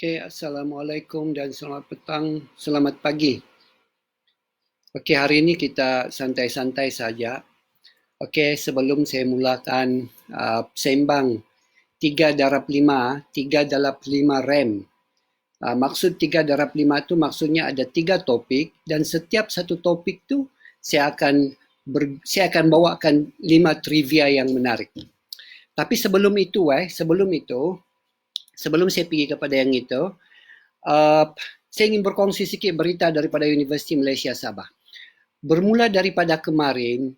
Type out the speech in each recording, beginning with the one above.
Okey, Assalamualaikum dan selamat petang, selamat pagi. Okey, hari ini kita santai-santai saja. Okey, sebelum saya mulakan sembang 3 darab 5, 3 darab 5 rem. Maksud 3 darab 5 tu maksudnya ada 3 topik dan setiap satu topik tu saya akan bawakan 5 trivia yang menarik. Tapi sebelum saya pergi kepada yang itu, saya ingin berkongsi sikit berita daripada Universiti Malaysia Sabah. Bermula daripada kemarin,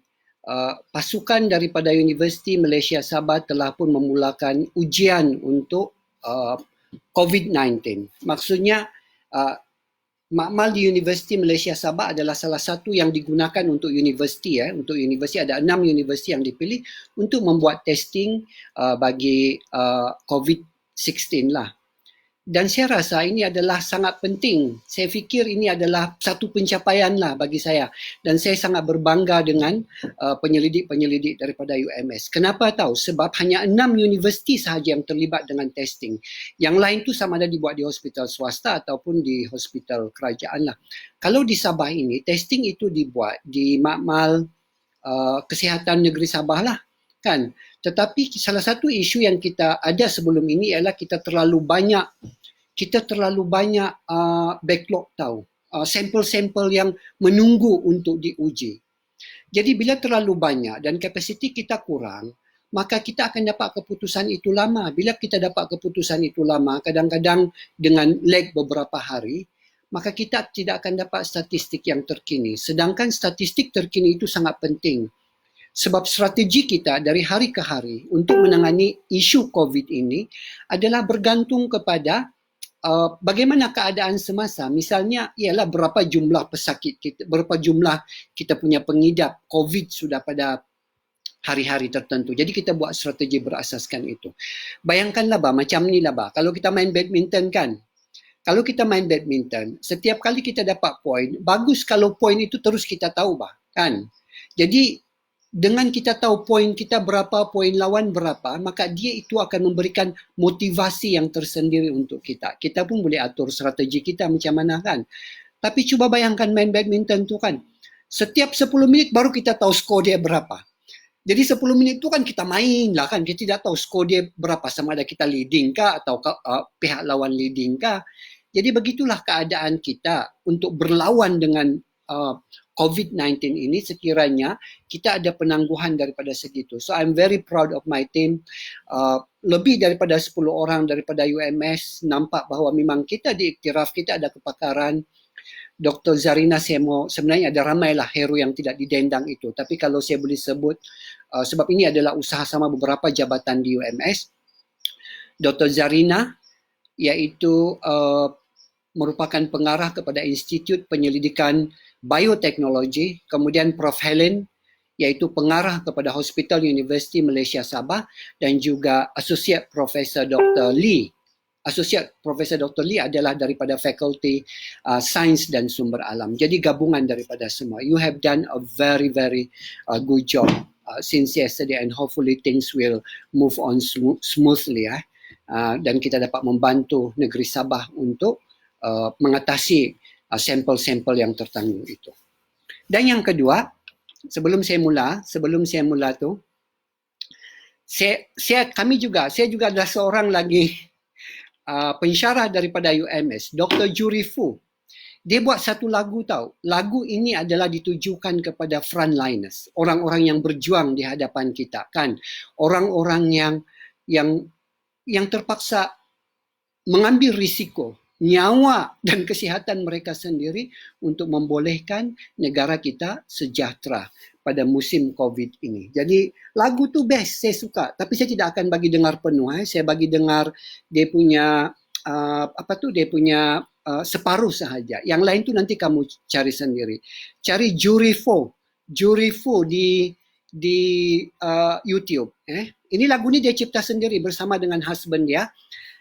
pasukan daripada Universiti Malaysia Sabah telah pun memulakan ujian untuk COVID-19. Maksudnya, makmal di Universiti Malaysia Sabah adalah salah satu yang digunakan untuk universiti. Untuk universiti ada 6 universiti yang dipilih untuk membuat testing bagi COVID-16 lah. Dan saya rasa ini adalah sangat penting. Saya fikir ini adalah satu pencapaian lah bagi saya. Dan saya sangat berbangga dengan penyelidik-penyelidik daripada UMS. Kenapa tahu? Sebab hanya 6 universiti sahaja yang terlibat dengan testing. Yang lain tu sama ada dibuat di hospital swasta ataupun di hospital kerajaan lah. Kalau di Sabah ini, testing itu dibuat di makmal kesihatan negeri Sabah lah. Kan? Tetapi salah satu isu yang kita ada sebelum ini ialah kita terlalu banyak backlog tahu. Sampel-sampel yang menunggu untuk diuji. Jadi bila terlalu banyak dan kapasiti kita kurang, maka kita akan dapat keputusan itu lama. Bila kita dapat keputusan itu lama, kadang-kadang dengan lag beberapa hari, maka kita tidak akan dapat statistik yang terkini. Sedangkan statistik terkini itu sangat penting. Sebab strategi kita dari hari ke hari untuk menangani isu COVID ini adalah bergantung kepada bagaimana keadaan semasa. Misalnya ialah berapa jumlah pesakit kita, berapa jumlah kita punya pengidap COVID sudah pada hari-hari tertentu. Jadi kita buat strategi berasaskan itu. Bayangkanlah macam ni lah kalau kita main badminton kan. Kalau kita main badminton, setiap kali kita dapat poin, bagus kalau poin itu terus kita tahu kan. Jadi dengan kita tahu poin kita berapa, poin lawan berapa, maka dia itu akan memberikan motivasi yang tersendiri untuk kita. Kita pun boleh atur strategi kita macam mana kan. Tapi cuba bayangkan main badminton tu kan. Setiap 10 minit baru kita tahu skor dia berapa. Jadi 10 minit tu kan kita main lah kan. Kita tidak tahu skor dia berapa. Sama ada kita leading kah atau pihak lawan leading kah. Jadi begitulah keadaan kita untuk berlawan dengan COVID-19 ini sekiranya kita ada penangguhan daripada segitu. So I'm very proud of my team. Lebih daripada 10 orang daripada UMS nampak bahawa memang kita diiktiraf, kita ada kepakaran. Dr. Zarina Semo, sebenarnya ada ramailah hero yang tidak didendang itu. Tapi kalau saya boleh sebut, sebab ini adalah usaha sama beberapa jabatan di UMS. Dr. Zarina, iaitu merupakan pengarah kepada Institut Penyelidikan Bioteknologi, kemudian Prof. Helen, iaitu pengarah kepada Hospital Universiti Malaysia Sabah dan juga Associate Professor Dr. Lee. Associate Professor Dr. Lee adalah daripada Fakulti Sains dan Sumber Alam. Jadi gabungan daripada semua. You have done a very, very good job since yesterday and hopefully things will move on smoothly. Dan kita dapat membantu negeri Sabah untuk mengatasi sampel-sampel yang tertangguh itu. Dan yang kedua, sebelum saya mula tu, saya juga adalah seorang lagi pensyarah daripada UMS, Dr. Juri Fu. Dia buat satu lagu tahu. Lagu ini adalah ditujukan kepada frontliners, orang-orang yang berjuang di hadapan kita kan, orang-orang yang terpaksa mengambil risiko nyawa dan kesihatan mereka sendiri untuk membolehkan negara kita sejahtera pada musim COVID ini. Jadi lagu tu best, saya suka. Tapi saya tidak akan bagi dengar penuh. Saya bagi dengar dia punya separuh sahaja. Yang lain tu nanti kamu cari sendiri. Cari Juri Fu di YouTube. Ini lagu ni dia cipta sendiri bersama dengan husband dia.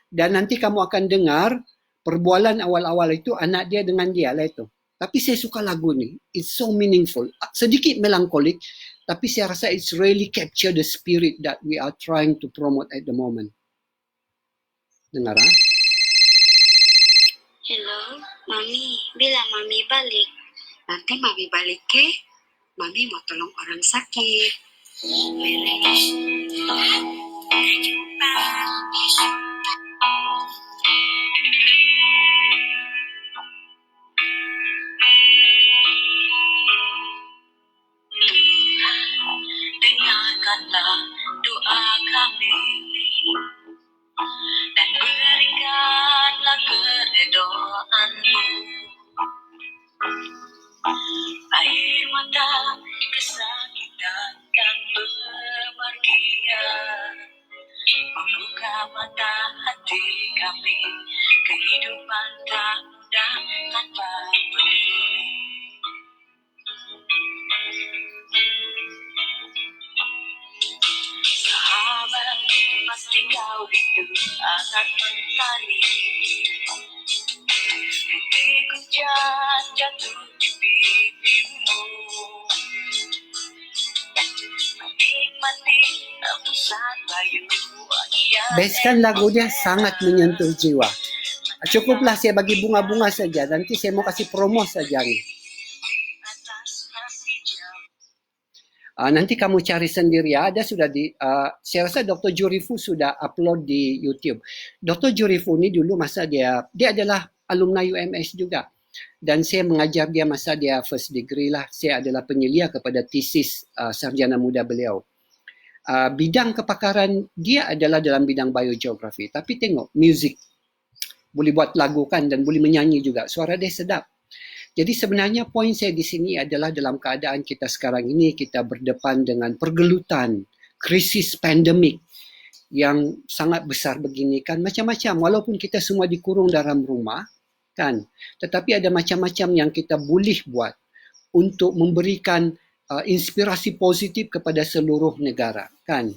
Dan nanti kamu akan dengar perbualan awal-awal itu anak dia dengan dia lah itu. Tapi saya suka lagu ni. It's so meaningful. Sedikit melankolik, tapi saya rasa it's really capture the spirit that we are trying to promote at the moment. Dengar Hello, Mami. Bila Mami balik? Nanti Mami balik ke? Mami mau tolong orang sakit. Beres. Jumpa. Dengarkanlah doa kami dan berikanlah keredoanmu. Air mata kesakitan kan bepergian, membuka mata hati kami, kehidupan tak mudah tanpa peduli. Sahabat, pasti kau rindu akan mentari. Titik hujan jatuh di pipimu, menikmati embusan bayu yang Bestkan lagu dia sangat menyentuh jiwa. Cukuplah saya bagi bunga-bunga saja. Nanti saya mau kasih promo saja ni. Nanti kamu cari sendiri ya. Ada sudah di. Saya rasa Dr. Jurifu sudah upload di YouTube. Dr. Jurifu ni dulu masa dia adalah alumni UMS juga. Dan saya mengajar dia masa dia first degree lah. Saya adalah penyelia kepada tesis sarjana muda beliau. Bidang kepakaran dia adalah dalam bidang biogeografi. Tapi tengok, music. Boleh buat lagu kan dan boleh menyanyi juga. Suara dia sedap. Jadi sebenarnya poin saya di sini adalah dalam keadaan kita sekarang ini, kita berdepan dengan pergelutan, krisis pandemik yang sangat besar begini kan. Macam-macam, walaupun kita semua dikurung dalam rumah, kan, tetapi ada macam-macam yang kita boleh buat untuk memberikan inspirasi positif kepada seluruh negara, kan.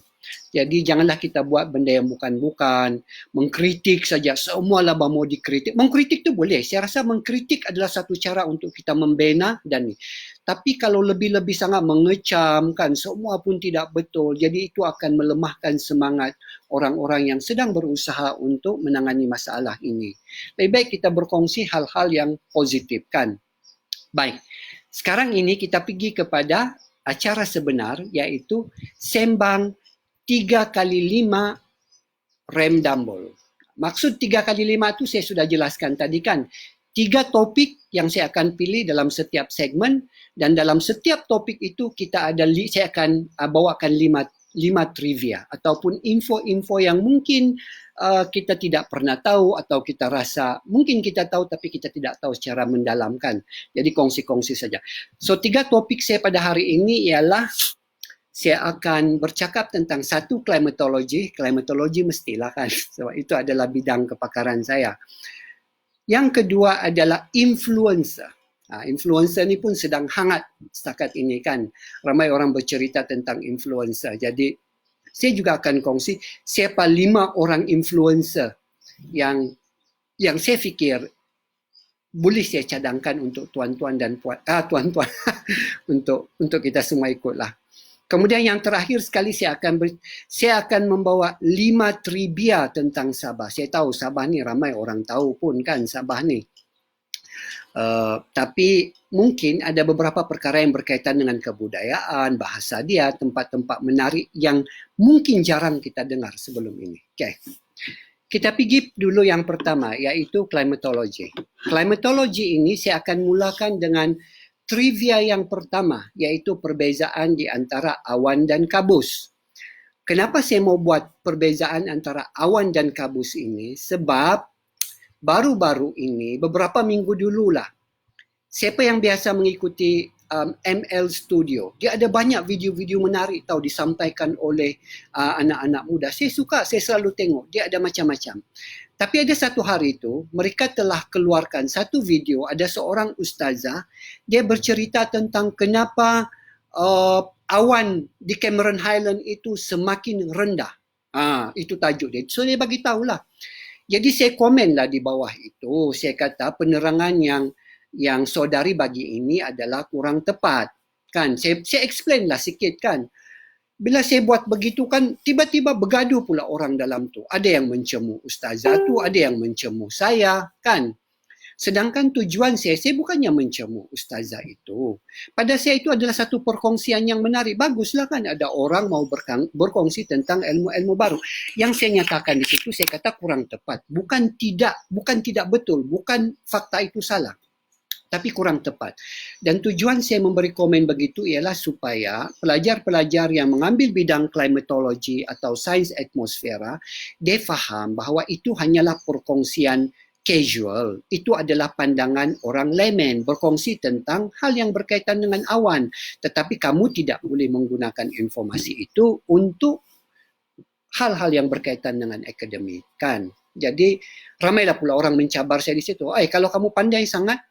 Jadi janganlah kita buat benda yang bukan-bukan, mengkritik saja, semua laba mau dikritik. Mengkritik tu boleh, saya rasa mengkritik adalah satu cara untuk kita membina dan ni. Tapi kalau lebih-lebih sangat mengecam, kan, semua pun tidak betul, jadi itu akan melemahkan semangat orang-orang yang sedang berusaha untuk menangani masalah ini. Lebih baik kita berkongsi hal-hal yang positif, kan. Baik, sekarang ini kita pergi kepada acara sebenar, iaitu Sembang 3x5 Rem Dambol. Maksud 3x5 itu saya sudah jelaskan tadi kan. 3 topik yang saya akan pilih dalam setiap segmen dan dalam setiap topik itu saya akan bawakan 5 trivia ataupun info-info yang mungkin kita tidak pernah tahu atau kita rasa mungkin kita tahu tapi kita tidak tahu secara mendalam kan. Jadi kongsi-kongsi saja. So 3 topik saya pada hari ini ialah saya akan bercakap tentang satu klimatologi mestilah kan, sebab itu adalah bidang kepakaran saya. Yang kedua adalah influencer. Influencer ni pun sedang hangat setakat ini kan, ramai orang bercerita tentang influencer. Jadi saya juga akan kongsi siapa 5 orang influencer yang saya fikir boleh saya cadangkan untuk tuan-tuan dan tuan-tuan untuk kita semua ikutlah. Kemudian yang terakhir sekali saya akan membawa 5 trivia tentang Sabah. Saya tahu Sabah ni ramai orang tahu pun kan Sabah ni. Tapi mungkin ada beberapa perkara yang berkaitan dengan kebudayaan, bahasa dia, tempat-tempat menarik yang mungkin jarang kita dengar sebelum ini. Okay. Kita pergi dulu yang pertama, iaitu klimatologi. Klimatologi ini saya akan mulakan dengan trivia yang pertama, iaitu perbezaan di antara awan dan kabus. Kenapa saya mau buat perbezaan antara awan dan kabus ini? Sebab baru-baru ini, beberapa minggu dululah, siapa yang biasa mengikuti ML Studio, dia ada banyak video-video menarik tahu disampaikan oleh anak-anak muda. Saya suka, saya selalu tengok, dia ada macam-macam. Tapi ada satu hari itu, mereka telah keluarkan satu video, ada seorang ustazah, dia bercerita tentang kenapa awan di Cameron Highland itu semakin rendah. Itu tajuk dia. So, dia bagi tahulah. Jadi saya komenlah di bawah itu, saya kata penerangan yang saudari bagi ini adalah kurang tepat. Kan? Saya explain lah sikit kan. Bila saya buat begitu kan, tiba-tiba bergaduh pula orang dalam tu. Ada yang mencemu ustazah tu, ada yang mencemu saya, kan. Sedangkan tujuan saya bukannya mencemooh ustazah itu. Pada saya itu adalah satu perkongsian yang menarik. Baguslah kan ada orang mau berkongsi tentang ilmu-ilmu baru. Yang saya nyatakan di situ, saya kata kurang tepat. Bukan tidak betul, bukan fakta itu salah, tapi kurang tepat. Dan tujuan saya memberi komen begitu ialah supaya pelajar-pelajar yang mengambil bidang klimatologi atau sains atmosfera, dia faham bahawa itu hanyalah perkongsian casual. Itu adalah pandangan orang layman berkongsi tentang hal yang berkaitan dengan awan. Tetapi kamu tidak boleh menggunakan informasi itu untuk hal-hal yang berkaitan dengan akademik, kan? Jadi ramailah pula orang mencabar saya di situ. Kalau kamu pandai sangat,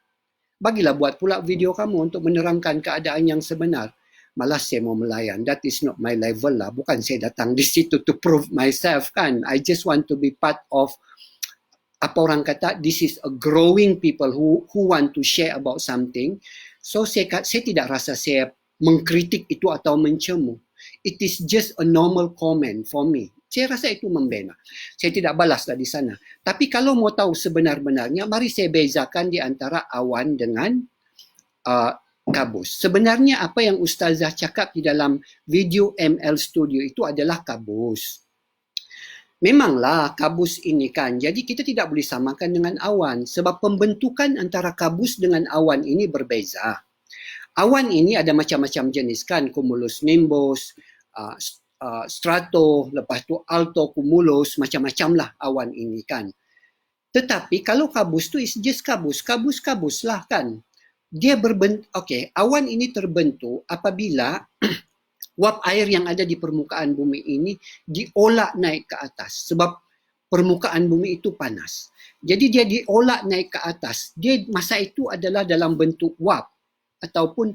bagilah buat pula video kamu untuk menerangkan keadaan yang sebenar. Malas saya mau melayan. That is not my level lah. Bukan saya datang di situ to prove myself, kan? I just want to be part of, apa orang kata, this is a growing people who want to share about something. So saya tidak rasa saya mengkritik itu atau mencemooh. It is just a normal comment for me. Saya rasa itu membina. Saya tidak balaslah di sana. Tapi kalau mau tahu sebenar-benarnya, mari saya bezakan di antara awan dengan kabus. Sebenarnya apa yang Ustazah cakap di dalam video ML Studio itu adalah kabus. Memanglah kabus ini kan, jadi kita tidak boleh samakan dengan awan sebab pembentukan antara kabus dengan awan ini berbeza. Awan ini ada macam-macam jenis kan, cumulus nimbus, strato, lepas tu alto cumulus, macam-macam lah awan ini kan. Tetapi kalau kabus tu is just kabus lah kan. Dia berbentuk, awan ini terbentuk apabila wap air yang ada di permukaan bumi ini diolak naik ke atas sebab permukaan bumi itu panas. Jadi dia diolak naik ke atas. Dia masa itu adalah dalam bentuk wap ataupun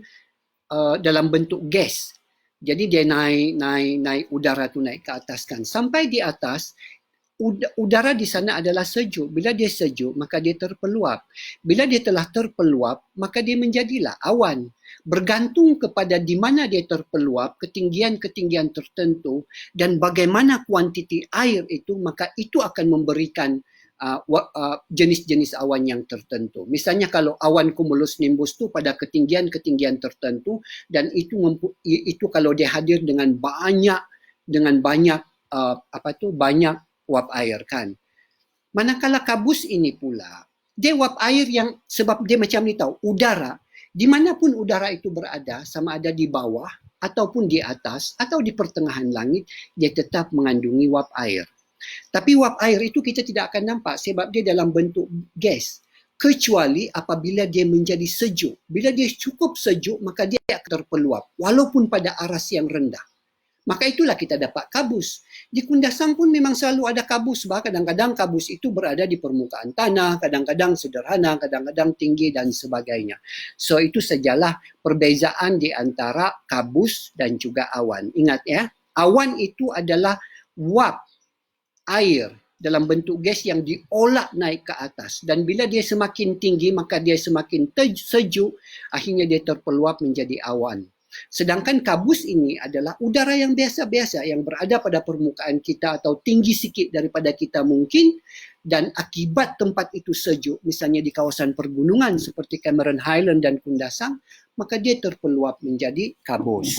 dalam bentuk gas. Jadi dia naik udara tu naik ke atas kan. Sampai di atas, udara di sana adalah sejuk. Bila dia sejuk, maka dia terpeluap. Bila dia telah terpeluap, maka dia menjadilah awan. Bergantung kepada di mana dia terpeluap, ketinggian-ketinggian tertentu dan bagaimana kuantiti air itu, maka itu akan memberikan jenis-jenis awan yang tertentu. Misalnya kalau awan cumulus nimbus tu pada ketinggian-ketinggian tertentu dan itu kalau dia hadir dengan banyak banyak wap air kan. Manakala kabus ini pula, dia wap air yang sebab dia macam ni tahu, udara, dimanapun udara itu berada, sama ada di bawah ataupun di atas atau di pertengahan langit, dia tetap mengandungi wap air. Tapi wap air itu kita tidak akan nampak sebab dia dalam bentuk gas. Kecuali apabila dia menjadi sejuk. Bila dia cukup sejuk, maka dia akan terpeluap. Walaupun pada aras yang rendah. Maka itulah kita dapat kabus. Di Kundasang pun memang selalu ada kabus. Bahkan kadang-kadang kabus itu berada di permukaan tanah, kadang-kadang sederhana, kadang-kadang tinggi dan sebagainya. So itu sajalah perbezaan di antara kabus dan juga awan. Ingat ya, awan itu adalah wap air dalam bentuk gas yang diolak naik ke atas. Dan bila dia semakin tinggi, maka dia semakin sejuk, akhirnya dia terpeluap menjadi awan. Sedangkan kabus ini adalah udara yang biasa-biasa yang berada pada permukaan kita atau tinggi sikit daripada kita mungkin dan akibat tempat itu sejuk, misalnya di kawasan pergunungan seperti Cameron Highland dan Kundasang, maka dia terpeluap menjadi kabus.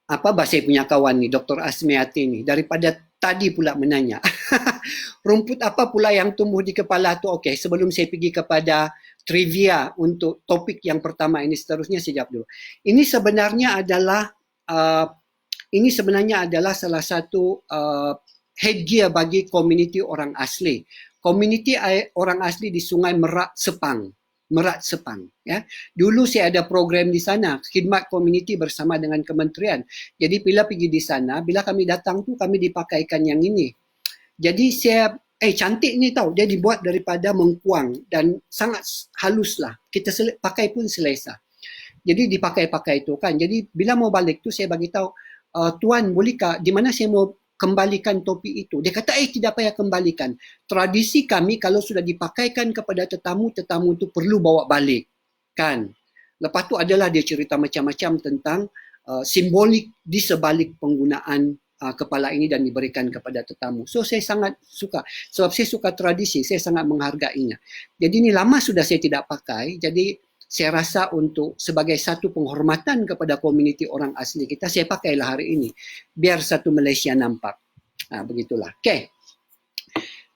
Apa bahasa punya kawan ni, Dr. Asmiati ni, daripada tadi pula menanya. Rumput apa pula yang tumbuh di kepala tu? Sebelum saya pergi kepada trivia untuk topik yang pertama ini, seterusnya saya jawab dulu. Ini sebenarnya adalah salah satu headgear bagi komuniti orang asli. Komuniti orang asli di Sungai Merak Sepang. Ya. Dulu saya ada program di sana, khidmat komuniti bersama dengan kementerian. Jadi bila pergi di sana, bila kami datang tu kami dipakaikan yang ini. Jadi saya cantik ni tahu, dia dibuat daripada mengkuang dan sangat halus lah. Kita pakai pun selesa. Jadi dipakai-pakai tu kan. Jadi bila mau balik tu saya bagi tahu, tuan bolehkah di mana saya mau kembalikan topi itu. Dia kata, tidak payah kembalikan. Tradisi kami kalau sudah dipakaikan kepada tetamu, tetamu itu perlu bawa balik. Kan? Lepas tu adalah dia cerita macam-macam tentang simbolik di sebalik penggunaan kepala ini dan diberikan kepada tetamu. So saya sangat suka, sebab saya suka tradisi, saya sangat menghargainya. Jadi ini lama sudah saya tidak pakai, jadi saya rasa untuk sebagai satu penghormatan kepada komuniti orang asli kita, saya pakailah hari ini, biar satu Malaysia nampak. Begitulah. Okay.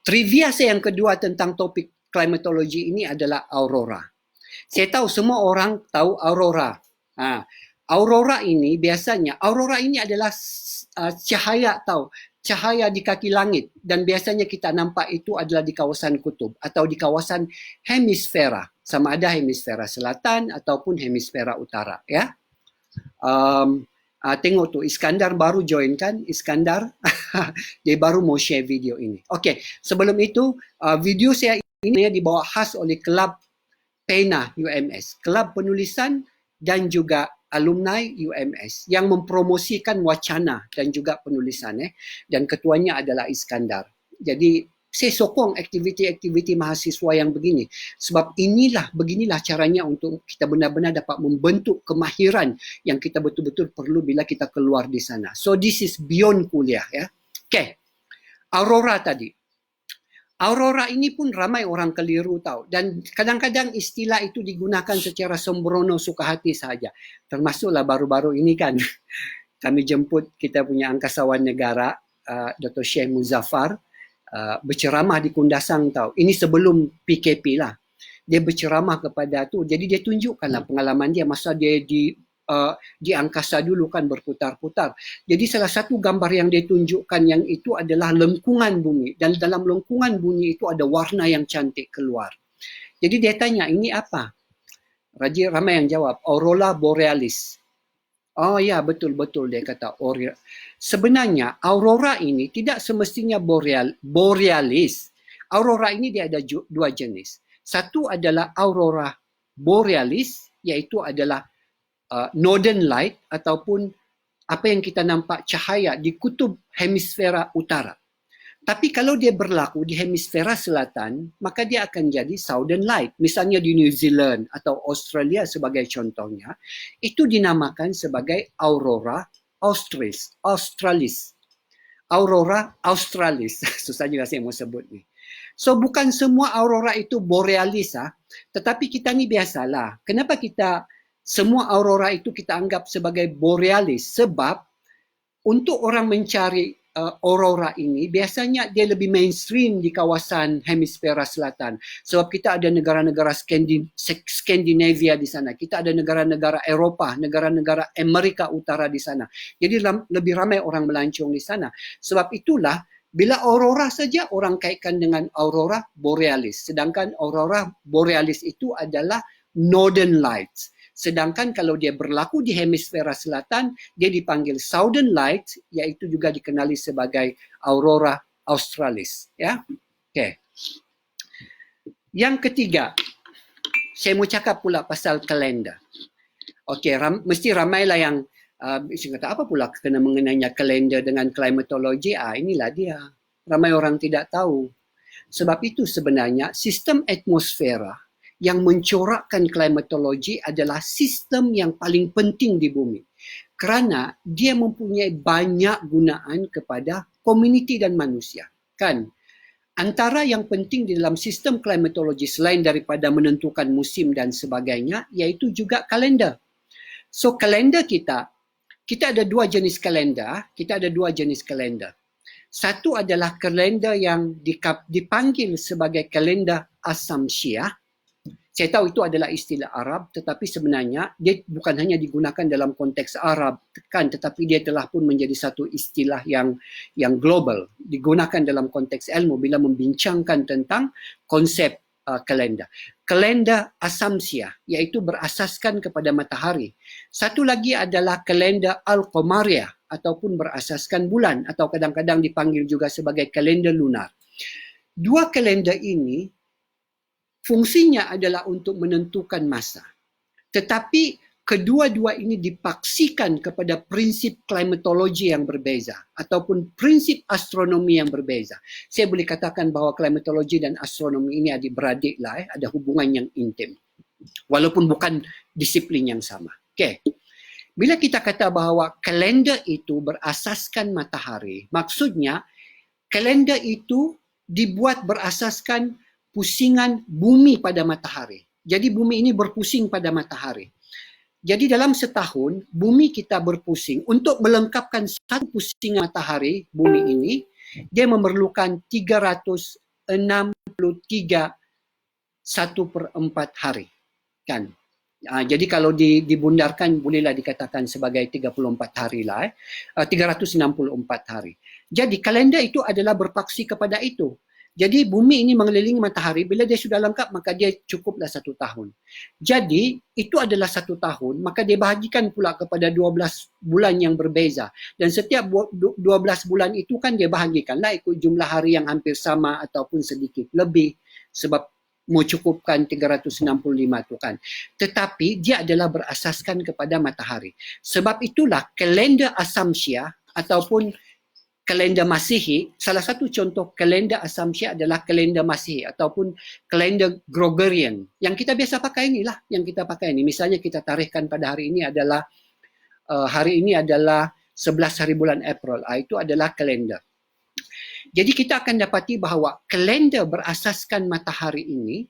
Trivia saya yang kedua tentang topik klimatologi ini adalah aurora. Saya tahu semua orang tahu aurora. Aurora ini biasanya, aurora ini adalah cahaya di kaki langit, dan biasanya kita nampak itu adalah di kawasan kutub atau di kawasan hemisfera, sama ada hemisfera selatan ataupun hemisfera utara, ya. Tengok tu Iskandar baru join kan, Iskandar dia baru mau share video ini. Okey, sebelum itu video saya ini dibawa khas oleh Kelab Pena UMS, Kelab Penulisan dan juga alumni UMS yang mempromosikan wacana dan juga penulisan, dan ketuanya adalah Iskandar. Jadi saya sokong aktiviti-aktiviti mahasiswa yang begini, sebab beginilah caranya untuk kita benar-benar dapat membentuk kemahiran yang kita betul-betul perlu bila kita keluar di sana. So this is beyond kuliah, ya. Okay, aurora tadi. Aurora ini pun ramai orang keliru tahu, dan kadang-kadang istilah itu digunakan secara sembrono suka hati saja. Termasuklah baru-baru ini kan kami jemput kita punya angkasawan negara Dr. Syekh Muzaffar berceramah di Kundasang tahu. Ini sebelum PKP lah. Dia berceramah kepada tu, jadi dia tunjukkanlah pengalaman dia masa dia di angkasa dulu kan berputar-putar. Jadi salah satu gambar yang dia tunjukkan yang itu adalah lengkungan bumi, dan dalam lengkungan bumi itu ada warna yang cantik keluar. Jadi dia tanya, ini apa? Ramai yang jawab, aurora borealis. Oh ya, betul-betul dia kata. Sebenarnya aurora ini tidak semestinya borealis. Aurora ini dia ada dua jenis. Satu adalah aurora borealis, iaitu adalah northern light ataupun apa yang kita nampak cahaya di kutub hemisfera utara. Tapi kalau dia berlaku di hemisfera selatan, maka dia akan jadi southern light. Misalnya di New Zealand atau Australia sebagai contohnya, itu dinamakan sebagai aurora australis. Aurora australis. Susah juga saya mau sebut ni. So bukan semua aurora itu borealis, tetapi kita ni biasalah. Kenapa semua aurora itu kita anggap sebagai borealis? Sebab untuk orang mencari aurora ini, biasanya dia lebih mainstream di kawasan hemisfera selatan. Sebab kita ada negara-negara Skandinavia di sana. Kita ada negara-negara Eropah, negara-negara Amerika Utara di sana. Jadi lebih ramai orang melancong di sana. Sebab itulah, bila aurora saja orang kaitkan dengan aurora borealis. Sedangkan aurora borealis itu adalah northern lights. Sedangkan kalau dia berlaku di hemisfera selatan, dia dipanggil southern lights, iaitu juga dikenali sebagai aurora australis. Ya, okay. Yang ketiga, saya mau cakap pula pasal kalender. Okey, mesti ramailah yang kata apa pula kena mengenainya kalender dengan klimatologi. Inilah dia. Ramai orang tidak tahu. Sebab itu sebenarnya sistem atmosfera yang mencorakkan klimatologi adalah sistem yang paling penting di bumi. Kerana dia mempunyai banyak gunaan kepada komuniti dan manusia. Kan? Antara yang penting di dalam sistem klimatologi selain daripada menentukan musim dan sebagainya, iaitu juga kalender. So kalender kita ada dua jenis kalender. Satu adalah kalender yang dipanggil sebagai kalender Asamsyiah. Saya tahu itu adalah istilah Arab, tetapi sebenarnya dia bukan hanya digunakan dalam konteks Arab, tetapi dia telah pun menjadi satu istilah yang global, digunakan dalam konteks ilmu bila membincangkan tentang konsep kalender. Kalender Asamsyiah, iaitu berasaskan kepada matahari. Satu lagi adalah kalender Al-Qamariyah, ataupun berasaskan bulan, atau kadang-kadang dipanggil juga sebagai kalender lunar. Dua kalender ini fungsinya adalah untuk menentukan masa. Tetapi kedua-dua ini dipaksikan kepada prinsip klimatologi yang berbeza ataupun prinsip astronomi yang berbeza. Saya boleh katakan bahawa klimatologi dan astronomi ini adik-beradik lah, ada hubungan yang intim. Walaupun bukan disiplin yang sama. Okay. Bila kita kata bahawa kalender itu berasaskan matahari, maksudnya kalender itu dibuat berasaskan pusingan bumi pada matahari. Jadi bumi ini berpusing pada matahari. Jadi dalam setahun, bumi kita berpusing. Untuk melengkapkan satu pusingan matahari, bumi ini, dia memerlukan 363 1/4 hari. Kan? Jadi kalau dibundarkan, bolehlah dikatakan sebagai 34 hari lah. 364 hari. Jadi kalender itu adalah berpaksi kepada itu. Jadi bumi ini mengelilingi matahari, bila dia sudah lengkap, maka dia cukuplah 1 tahun. Jadi itu adalah 1 tahun, maka dia bahagikan pula kepada 12 bulan yang berbeza. Dan setiap 12 bulan itu kan dia bahagikanlah ikut jumlah hari yang hampir sama ataupun sedikit lebih. Sebab mencukupkan 365 itu kan. Tetapi dia adalah berasaskan kepada matahari. Sebab itulah kalender Asamsyah ataupun kalender Masihi, salah satu contoh kalender Asamsyah adalah kalender Masihi ataupun kalender Gregorian. Yang kita biasa pakai inilah, yang kita pakai ini. Misalnya kita tarikhkan pada hari ini adalah 11 hari bulan April. Itu adalah kalender. Jadi kita akan dapati bahawa kalender berasaskan matahari ini,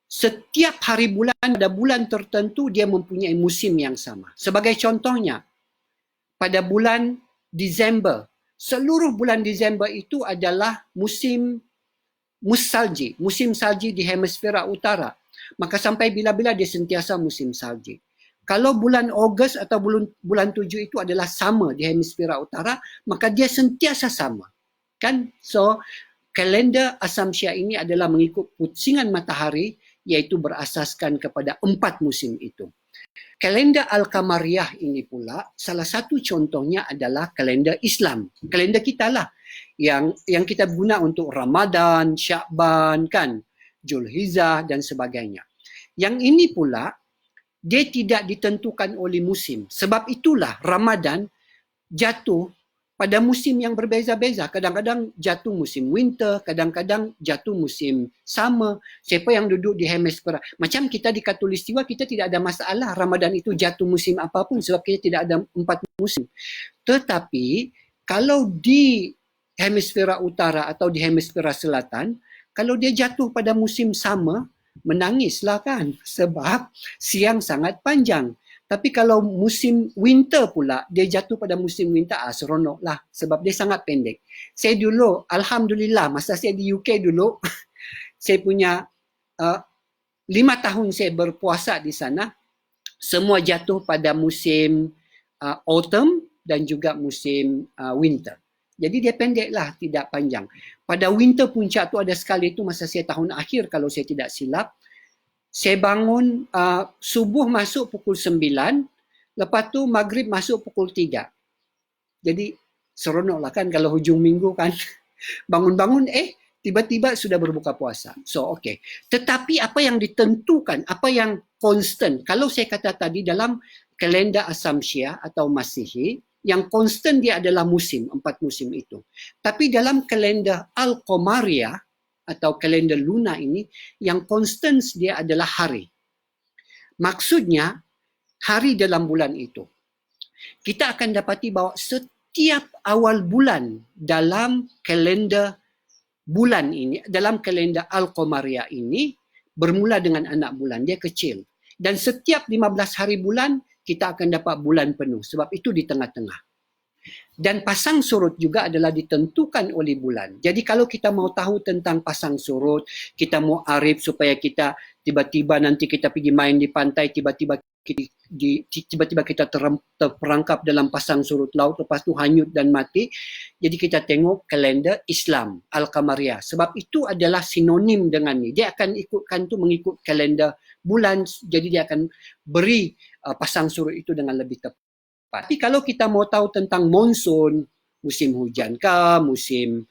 setiap hari bulan pada bulan tertentu dia mempunyai musim yang sama. Sebagai contohnya, pada bulan Disember, seluruh bulan Disember itu adalah musim salji, musim salji di hemisfera utara. Maka sampai bila-bila dia sentiasa musim salji. Kalau bulan Ogos atau bulan 7 itu adalah sama di hemisfera utara, maka dia sentiasa sama. Kan? So, kalender Asamsyah ini adalah mengikut pusingan matahari, iaitu berasaskan kepada 4 musim itu. Kalender Al-Qamariyah ini pula, salah satu contohnya adalah kalender Islam. Kalender kita lah, yang kita guna untuk Ramadan, Syakban, kan? Julhizah dan sebagainya. Yang ini pula, dia tidak ditentukan oleh musim. Sebab itulah Ramadan jatuh pada musim yang berbeza-beza. Kadang-kadang jatuh musim winter, kadang-kadang jatuh musim summer. Siapa yang duduk di hemisfera, macam kita di Khatulistiwa, kita tidak ada masalah Ramadan itu jatuh musim apapun sebab kita tidak ada 4 musim. Tetapi kalau di hemisfera utara atau di hemisfera selatan, kalau dia jatuh pada musim summer, menangislah kan, sebab siang sangat panjang. Tapi kalau musim winter pula, dia jatuh pada musim winter, seronok lah. Sebab dia sangat pendek. Saya dulu, Alhamdulillah, masa saya di UK dulu, saya punya 5 tahun saya berpuasa di sana, semua jatuh pada musim autumn dan juga musim winter. Jadi dia pendek lah, tidak panjang. Pada winter puncak tu ada sekali tu masa saya tahun akhir kalau saya tidak silap, saya bangun subuh masuk pukul 9, lepas tu maghrib masuk pukul 3. Jadi seronok lah kan kalau hujung minggu kan. Bangun-bangun tiba-tiba sudah berbuka puasa. So okay. Tetapi apa yang ditentukan, apa yang constant, kalau saya kata tadi dalam kalender Asamsyah atau Masihi, yang constant dia adalah musim, 4 musim itu. Tapi dalam kalender Al-Qamariyah atau kalender Luna ini, yang constant dia adalah hari. Maksudnya, hari dalam bulan itu. Kita akan dapati bahawa setiap awal bulan dalam kalender bulan ini, dalam kalender Al-Qamariyah ini, bermula dengan anak bulan, dia kecil. Dan setiap 15 hari bulan, kita akan dapat bulan penuh. Sebab itu di tengah-tengah. Dan pasang surut juga adalah ditentukan oleh bulan. Jadi kalau kita mau tahu tentang pasang surut, kita mau arif supaya kita tiba-tiba nanti kita pergi main di pantai, tiba-tiba kita terperangkap dalam pasang surut laut, lepas tu hanyut dan mati. Jadi kita tengok kalender Islam, Al-Qamariyah. Sebab itu adalah sinonim dengan ni. Dia akan ikutkan tu mengikut kalender bulan, jadi dia akan beri pasang surut itu dengan lebih tepat. Tapi kalau kita mau tahu tentang monsun, musim hujan kah, musim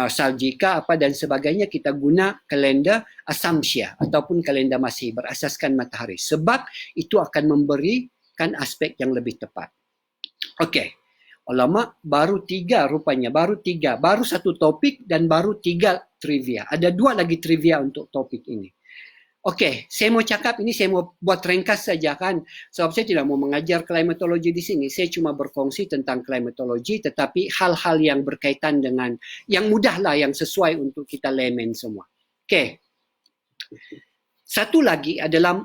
salji kah, apa dan sebagainya, kita guna kalender Asamsyah ataupun kalender Masih berasaskan matahari. Sebab itu akan memberikan aspek yang lebih tepat. Okey. Alamak, baru 3 rupanya. Baru 1 topik dan baru 3 trivia. Ada 2 lagi trivia untuk topik ini. Okey, saya mau cakap ini, saya mau buat ringkas saja kan. Sebab saya tidak mau mengajar klimatologi di sini. Saya cuma berkongsi tentang klimatologi, tetapi hal-hal yang berkaitan dengan yang mudahlah, yang sesuai untuk kita layman semua. Okey. Satu lagi adalah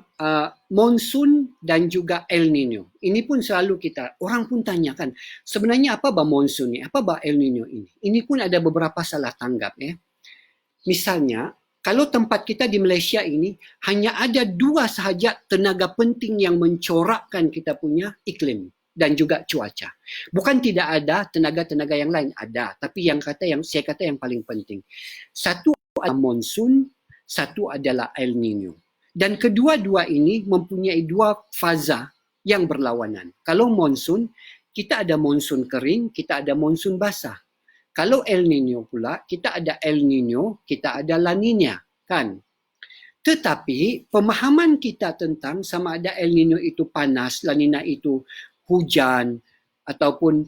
monsun dan juga El Nino. Ini pun selalu orang pun tanyakan, sebenarnya apa bah monsun ni? Apa bah El Nino ini? Ini pun ada beberapa salah tanggap ya. Misalnya, kalau tempat kita di Malaysia ini hanya ada 2 sahaja tenaga penting yang mencorakkan kita punya iklim dan juga cuaca. Bukan tidak ada tenaga-tenaga yang lain, ada, tapi saya kata yang paling penting. Satu adalah monsun, satu adalah El Nino. Dan kedua-dua ini mempunyai 2 faza yang berlawanan. Kalau monsun, kita ada monsun kering, kita ada monsun basah. Kalau El Nino pula, kita ada El Nino, kita ada La Nina, kan? Tetapi pemahaman kita tentang sama ada El Nino itu panas, La Nina itu hujan, ataupun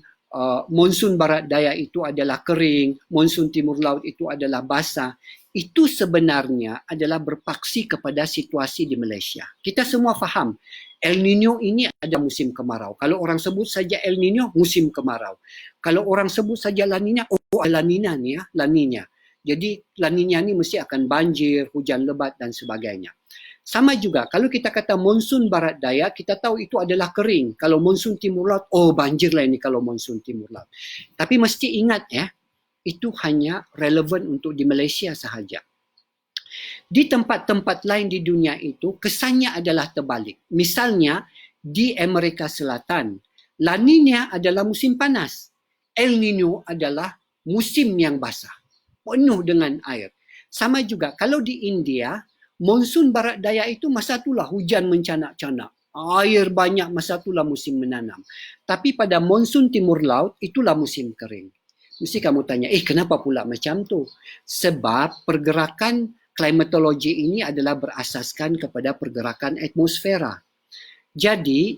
monsun barat daya itu adalah kering, monsun timur laut itu adalah basah, itu sebenarnya adalah berpaksi kepada situasi di Malaysia. Kita semua faham, El Nino ini ada musim kemarau. Kalau orang sebut saja El Nino, musim kemarau. Kalau orang sebut saja La Nina, La Nina ni ya, La Nina. Jadi La Nina ni mesti akan banjir, hujan lebat dan sebagainya. Sama juga, kalau kita kata monsun barat daya, kita tahu itu adalah kering. Kalau monsun timur laut, banjir lah ini kalau monsun timur laut. Tapi mesti ingat ya, itu hanya relevan untuk di Malaysia sahaja. Di tempat-tempat lain di dunia itu, kesannya adalah terbalik. Misalnya, di Amerika Selatan, La Nina adalah musim panas. El Nino adalah musim yang basah. Penuh dengan air. Sama juga, kalau di India, monsun barat daya itu masa itulah hujan mencanak-canak. Air banyak, masa itulah musim menanam. Tapi pada monsun timur laut, itulah musim kering. Mesti kamu tanya, kenapa pula macam tu? Sebab pergerakan klimatologi ini adalah berasaskan kepada pergerakan atmosfera. Jadi,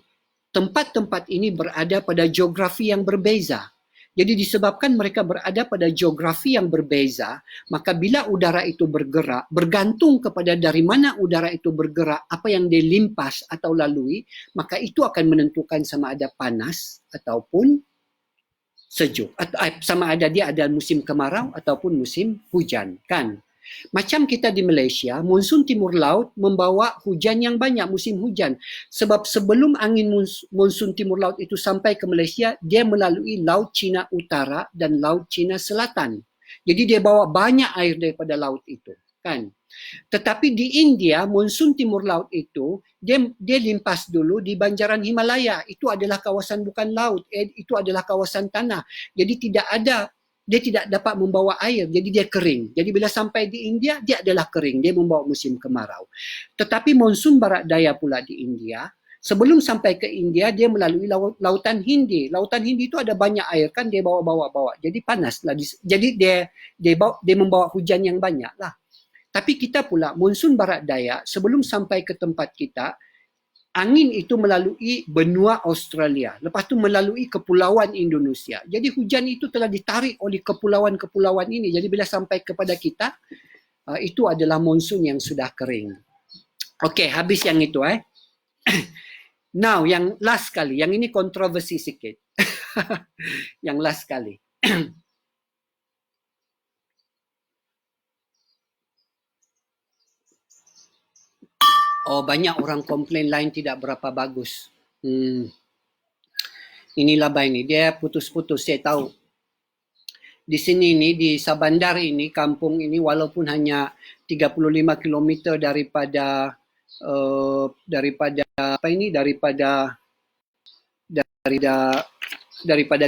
tempat-tempat ini berada pada geografi yang berbeza. Jadi disebabkan mereka berada pada geografi yang berbeza, maka bila udara itu bergerak, bergantung kepada dari mana udara itu bergerak, apa yang dia limpas atau lalui, maka itu akan menentukan sama ada panas ataupun sejuk. Sama ada dia ada musim kemarau ataupun musim hujan, kan? Macam kita di Malaysia, monsun timur laut membawa hujan yang banyak, musim hujan. Sebab sebelum angin monsun timur laut itu sampai ke Malaysia, dia melalui Laut Cina Utara dan Laut Cina Selatan. Jadi dia bawa banyak air daripada laut itu, kan? Tetapi di India, monsun timur laut itu, dia limpas dulu di banjaran Himalaya. Itu adalah kawasan bukan laut, itu adalah kawasan tanah. Jadi dia tidak dapat membawa air, jadi dia kering. Jadi bila sampai di India, dia adalah kering, dia membawa musim kemarau. Tetapi monsun barat daya pula di India, sebelum sampai ke India, dia melalui Lautan Hindi. Lautan Hindi itu ada banyak air kan, dia bawa. Jadi panas lah. Jadi dia membawa hujan yang banyak lah. Tapi kita pula, monsun barat daya, sebelum sampai ke tempat kita, angin itu melalui benua Australia. Lepas tu melalui kepulauan Indonesia. Jadi hujan itu telah ditarik oleh kepulauan-kepulauan ini. Jadi bila sampai kepada kita, itu adalah monsun yang sudah kering. Okey, habis yang itu Now, yang last kali. Yang ini kontroversi sikit. Yang last kali. Banyak orang komplain line tidak berapa bagus. Inilah ini, dia putus-putus, saya tahu. Di sini ni, di Sabandar ini, kampung ini, walaupun hanya 35 km daripada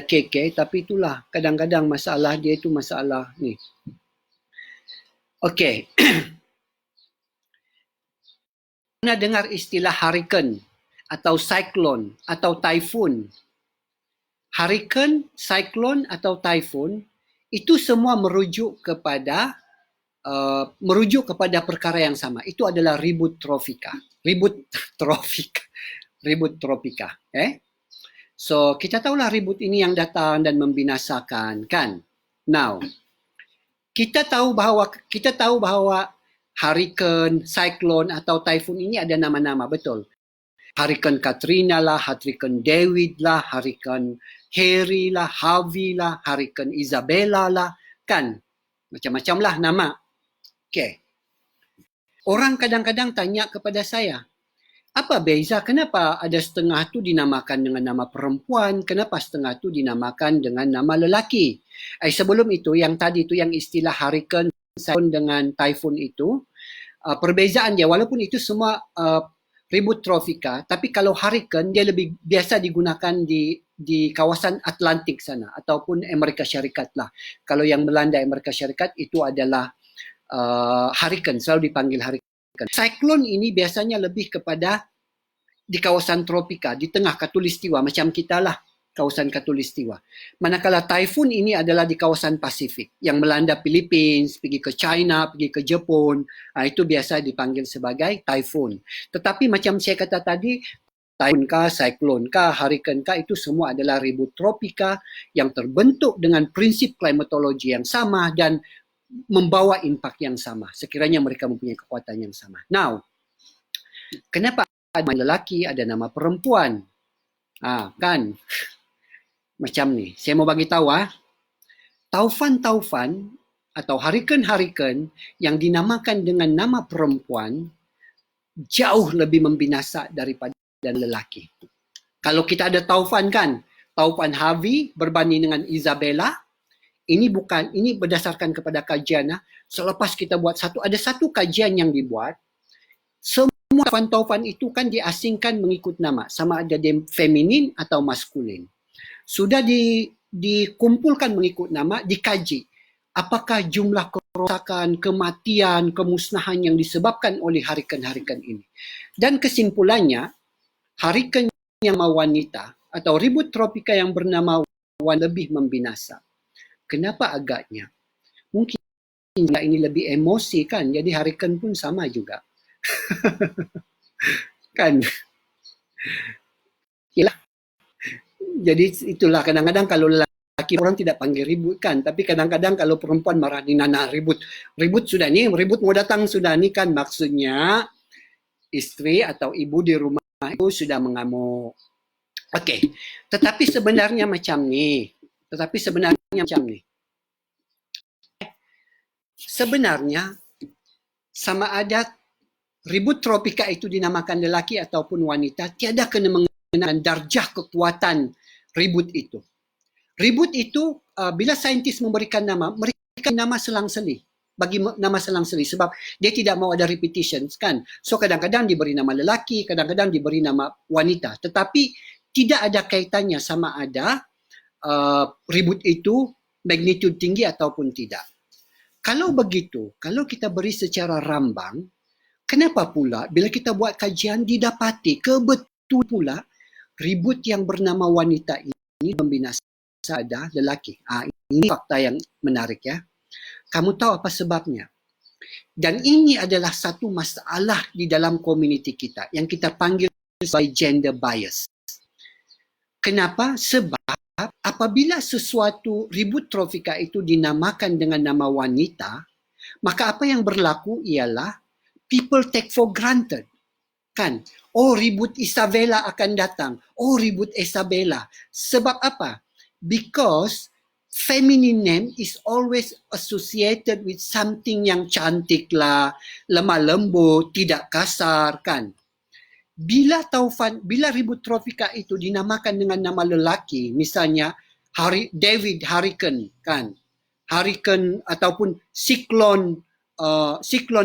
KK, tapi itulah kadang-kadang masalah dia itu masalah ni. Okey. Pernah dengar istilah hurricane atau cyclone atau typhoon? Hurricane, cyclone atau typhoon itu semua merujuk kepada perkara yang sama. Itu adalah ribut tropika. So, kita tahulah ribut ini yang datang dan membinasakan, kan? Now, kita tahu bahawa hurricane, cyclone atau typhoon ini ada nama-nama, betul. Hurricane Katrina lah, Hurricane David lah, Hurricane Harry lah, Harvey lah, Hurricane Isabella lah, kan? Macam-macam lah nama. Okay. Orang kadang-kadang tanya kepada saya, apa beza? Kenapa ada setengah tu dinamakan dengan nama perempuan? Kenapa setengah tu dinamakan dengan nama lelaki? Sebelum itu, yang tadi tu yang istilah hurricane, cyclone dengan typhoon itu, perbezaan dia, walaupun itu semua ribut tropika, tapi kalau hurricane dia lebih biasa digunakan di kawasan Atlantik sana ataupun Amerika Syarikat lah. Kalau yang melanda Amerika Syarikat itu adalah hurricane, selalu dipanggil hurricane. Cyclone ini biasanya lebih kepada di kawasan tropika, di tengah khatulistiwa, macam kita lah, kawasan khatulistiwa. Manakala typhoon ini adalah di kawasan Pasifik, yang melanda Philippines, pergi ke China, pergi ke Jepun, itu biasa dipanggil sebagai typhoon. Tetapi macam saya kata tadi, typhoon kah, cyclone kah, hurricane kah, itu semua adalah ribut tropika yang terbentuk dengan prinsip klimatologi yang sama dan membawa impak yang sama, sekiranya mereka mempunyai kekuatan yang sama. Now, kenapa ada nama lelaki, ada nama perempuan? Kan? Macam ni. Saya mau bagi tahu taufan-taufan atau hurricane-hurricane yang dinamakan dengan nama perempuan jauh lebih membinasa daripada lelaki. Kalau kita ada taufan kan, taufan Harvey berbanding dengan Isabella, ini berdasarkan kepada kajian. Selepas kita buat ada satu kajian yang dibuat, semua taufan-taufan itu kan diasingkan mengikut nama, sama ada dia feminin atau maskulin. Sudah dikumpulkan mengikut nama, dikaji apakah jumlah kerosakan, kematian, kemusnahan yang disebabkan oleh hurricane-hurricane ini. Dan kesimpulannya, hurricane yang wanita atau ribut tropika yang bernama wanita lebih membinasa. Kenapa agaknya? Mungkin ini lebih emosi kan, jadi hurricane pun sama juga. Kan? Yalah. Jadi itulah kadang-kadang kalau lelaki orang tidak panggil ribut kan, tapi kadang-kadang kalau perempuan marah ni nana ribut sudah ni, ribut mau datang sudah ni kan, maksudnya istri atau ibu di rumah itu sudah mengamuk. Okey. Tetapi sebenarnya macam ni. Sebenarnya sama ada ribut tropika itu dinamakan lelaki ataupun wanita, tiada kena mengenai darjah kekuatan ribut itu. Ribut itu bila saintis memberikan nama, mereka nama selang-seli. Bagi nama selang-seli sebab dia tidak mau ada repetitions kan. So kadang-kadang diberi nama lelaki, kadang-kadang diberi nama wanita. Tetapi tidak ada kaitannya sama ada ribut itu magnitude tinggi ataupun tidak. Kalau begitu, kalau kita beri secara rambang, kenapa pula bila kita buat kajian didapati kebetul pula ribut yang bernama wanita ini membinasa ada lelaki. Ini fakta yang menarik ya. Kamu tahu apa sebabnya? Dan ini adalah satu masalah di dalam komuniti kita yang kita panggil sebagai gender bias. Kenapa? Sebab apabila sesuatu ribut tropika itu dinamakan dengan nama wanita, maka apa yang berlaku ialah people take for granted. Kan? Oh, ribut Isabella akan datang. Oh, ribut Isabella. Sebab apa? Because feminine name is always associated with something yang cantik lah, lemah lembut, tidak kasar, kan? Bila ribut tropika itu dinamakan dengan nama lelaki, misalnya David Hurricane, kan? Hurricane ataupun Cyclone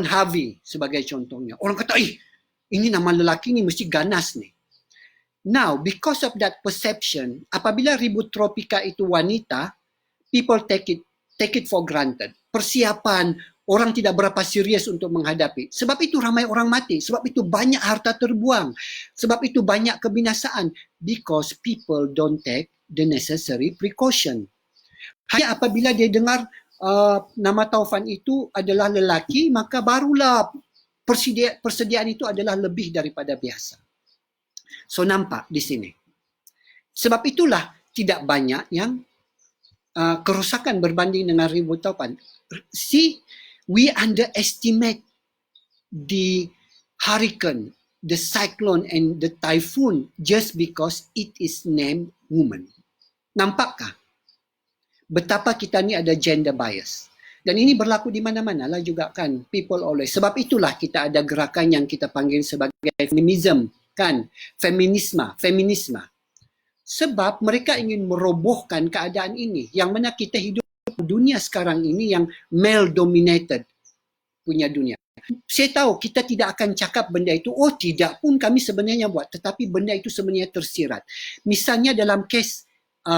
Harvey sebagai contohnya. Orang kata, ini nama lelaki ni mesti ganas ni. Now, because of that perception, apabila ribut tropika itu wanita, people take it for granted. Persiapan, orang tidak berapa serius untuk menghadapi. Sebab itu ramai orang mati. Sebab itu banyak harta terbuang. Sebab itu banyak kebinasaan. Because people don't take the necessary precaution. Hanya apabila dia dengar nama taufan itu adalah lelaki, maka barulah persediaan itu adalah lebih daripada biasa. So nampak di sini. Sebab itulah tidak banyak yang kerosakan berbanding dengan ribut taufan. See, we underestimate the hurricane, the cyclone and the typhoon just because it is named woman. Nampakkah betapa kita ni ada gender bias? Dan ini berlaku di mana-mana lah juga kan. People always. Sebab itulah kita ada gerakan yang kita panggil sebagai feminism kan. Feminisme. Sebab mereka ingin merobohkan keadaan ini. Yang mana kita hidup dunia sekarang ini yang male dominated punya dunia. Saya tahu kita tidak akan cakap benda itu, oh tidak pun kami sebenarnya buat. Tetapi benda itu sebenarnya tersirat. Misalnya dalam kes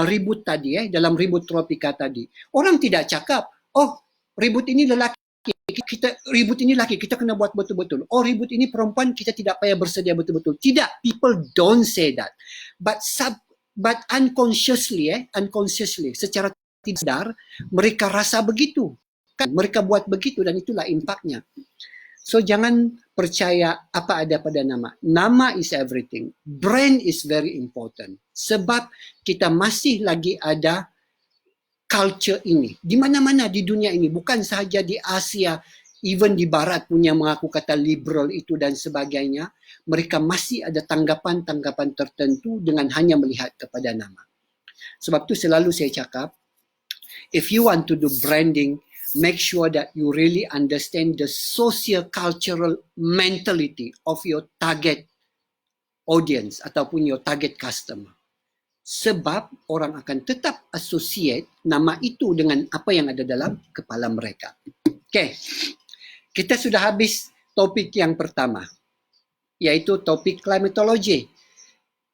ribut tadi, dalam ribut tropika tadi. Orang tidak cakap, oh ribut ini lelaki, ribut ini lelaki, kita kena buat betul-betul. Oh ribut ini perempuan, kita tidak payah bersedia betul-betul. Tidak, people don't say that. But unconsciously, secara tidak sadar, mereka rasa begitu. Kan? Mereka buat begitu dan itulah impaknya. So jangan percaya apa ada pada nama. Nama is everything. Brand is very important. Sebab kita masih lagi ada culture ini. Di mana-mana di dunia ini. Bukan sahaja di Asia, even di Barat punya mengaku kata liberal itu dan sebagainya. Mereka masih ada tanggapan-tanggapan tertentu dengan hanya melihat kepada nama. Sebab tu selalu saya cakap, if you want to do branding, make sure that you really understand the socio-cultural mentality of your target audience ataupun your target customer. Sebab orang akan tetap associate nama itu dengan apa yang ada dalam kepala mereka. Okay. Kita sudah habis topik yang pertama, iaitu topik climatology.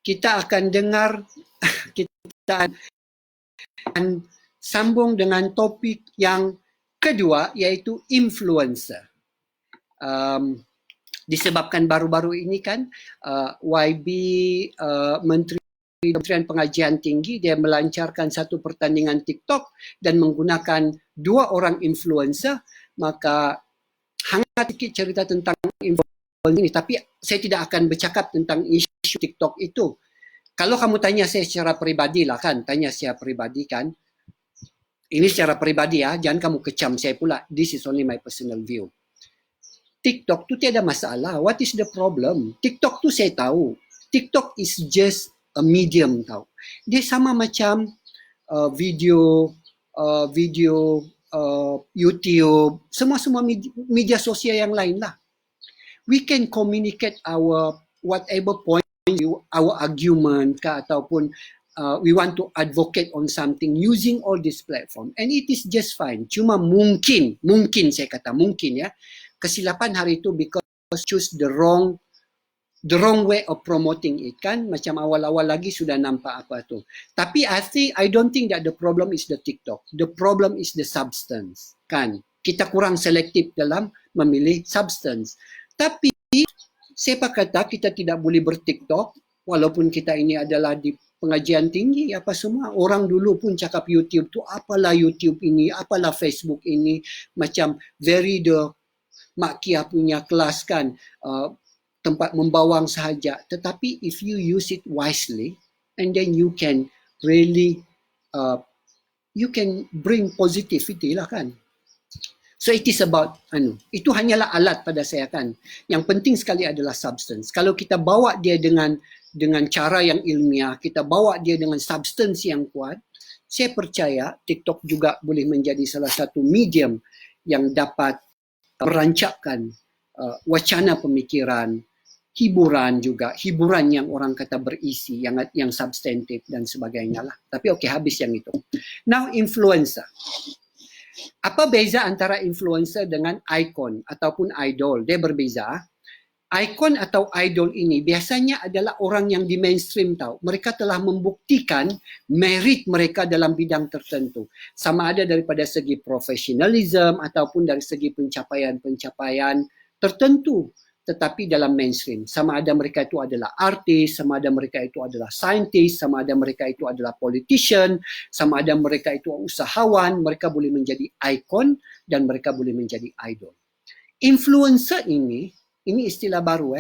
Kita akan dengar, kita akan sambung dengan topik yang kedua, iaitu influencer. Disebabkan baru-baru ini kan YB Menteri Kementerian Pengajian Tinggi, dia melancarkan satu pertandingan TikTok dan menggunakan 2 orang influencer, maka hangat sikit cerita tentang influencer ini, tapi saya tidak akan bercakap tentang isu TikTok itu. Kalau kamu tanya saya secara peribadi lah kan, tanya saya peribadi kan, ini secara peribadi ya, jangan kamu kecam saya pula, this is only my personal view. TikTok tu tiada masalah, what is the problem? TikTok tu saya tahu, TikTok is just a medium tau. Dia sama macam video YouTube, semua media sosial yang lain lah. We can communicate our whatever point, our argument ke, ataupun we want to advocate on something using all this platform, and it is just fine. Cuma mungkin saya kata mungkin ya, kesilapan hari itu because choose the wrong way of promoting it kan, macam awal-awal lagi sudah nampak apa tu. Tapi I don't think that the problem is the TikTok. The problem is the substance kan. Kita kurang selektif dalam memilih substance. Tapi siapa kata kita tidak boleh ber-TikTok walaupun kita ini adalah di pengajian tinggi apa semua. Orang dulu pun cakap YouTube tu apalah YouTube ini, apalah Facebook ini, macam very the Mak Kia punya kelas kan, tempat membawang sahaja. Tetapi if you use it wisely, and then you can really you can bring positivity lah kan. So it is about itu hanyalah alat pada saya kan. Yang penting sekali adalah substance. Kalau kita bawa dia dengan cara yang ilmiah, kita bawa dia dengan substance yang kuat, saya percaya TikTok juga boleh menjadi salah satu medium yang dapat merancakkan wacana pemikiran, hiburan juga, hiburan yang orang kata berisi, yang substantif dan sebagainya lah. Tapi okey, habis yang itu. Now influencer. Apa beza antara influencer dengan icon ataupun idol? Dia berbeza. Icon atau idol ini biasanya adalah orang yang di mainstream tahu. Mereka telah membuktikan merit mereka dalam bidang tertentu. Sama ada daripada segi profesionalism ataupun dari segi pencapaian-pencapaian tertentu. Tetapi dalam mainstream, sama ada mereka itu adalah artis, sama ada mereka itu adalah scientist, sama ada mereka itu adalah politician, sama ada mereka itu usahawan, mereka boleh menjadi icon dan mereka boleh menjadi idol. Influencer ini istilah baru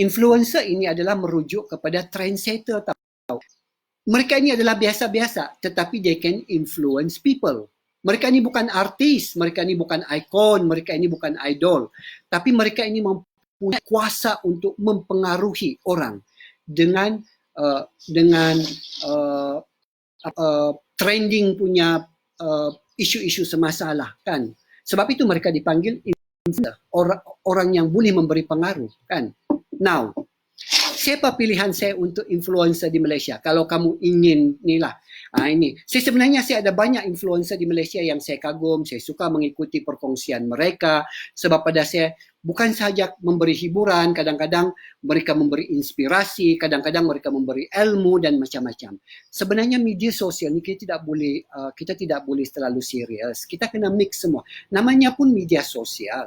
Influencer ini adalah merujuk kepada trendsetter tahu. Mereka ini adalah biasa-biasa tetapi they can influence people. Mereka ini bukan artis, mereka ini bukan ikon, mereka ini bukan idol. Tapi mereka ini mempunyai kuasa untuk mempengaruhi orang dengan trending punya isu-isu semasa kan. Sebab itu mereka dipanggil orang yang boleh memberi pengaruh kan. Now, siapa pilihan saya untuk influencer di Malaysia? Kalau kamu ingin inilah. Ini. Sebenarnya saya ada banyak influencer di Malaysia yang saya kagum, saya suka mengikuti perkongsian mereka sebab pada saya bukan sahaja memberi hiburan, kadang-kadang mereka memberi inspirasi, kadang-kadang mereka memberi ilmu dan macam-macam. Sebenarnya media sosial ni kita tidak boleh terlalu serius. Kita kena mix semua. Namanya pun media sosial.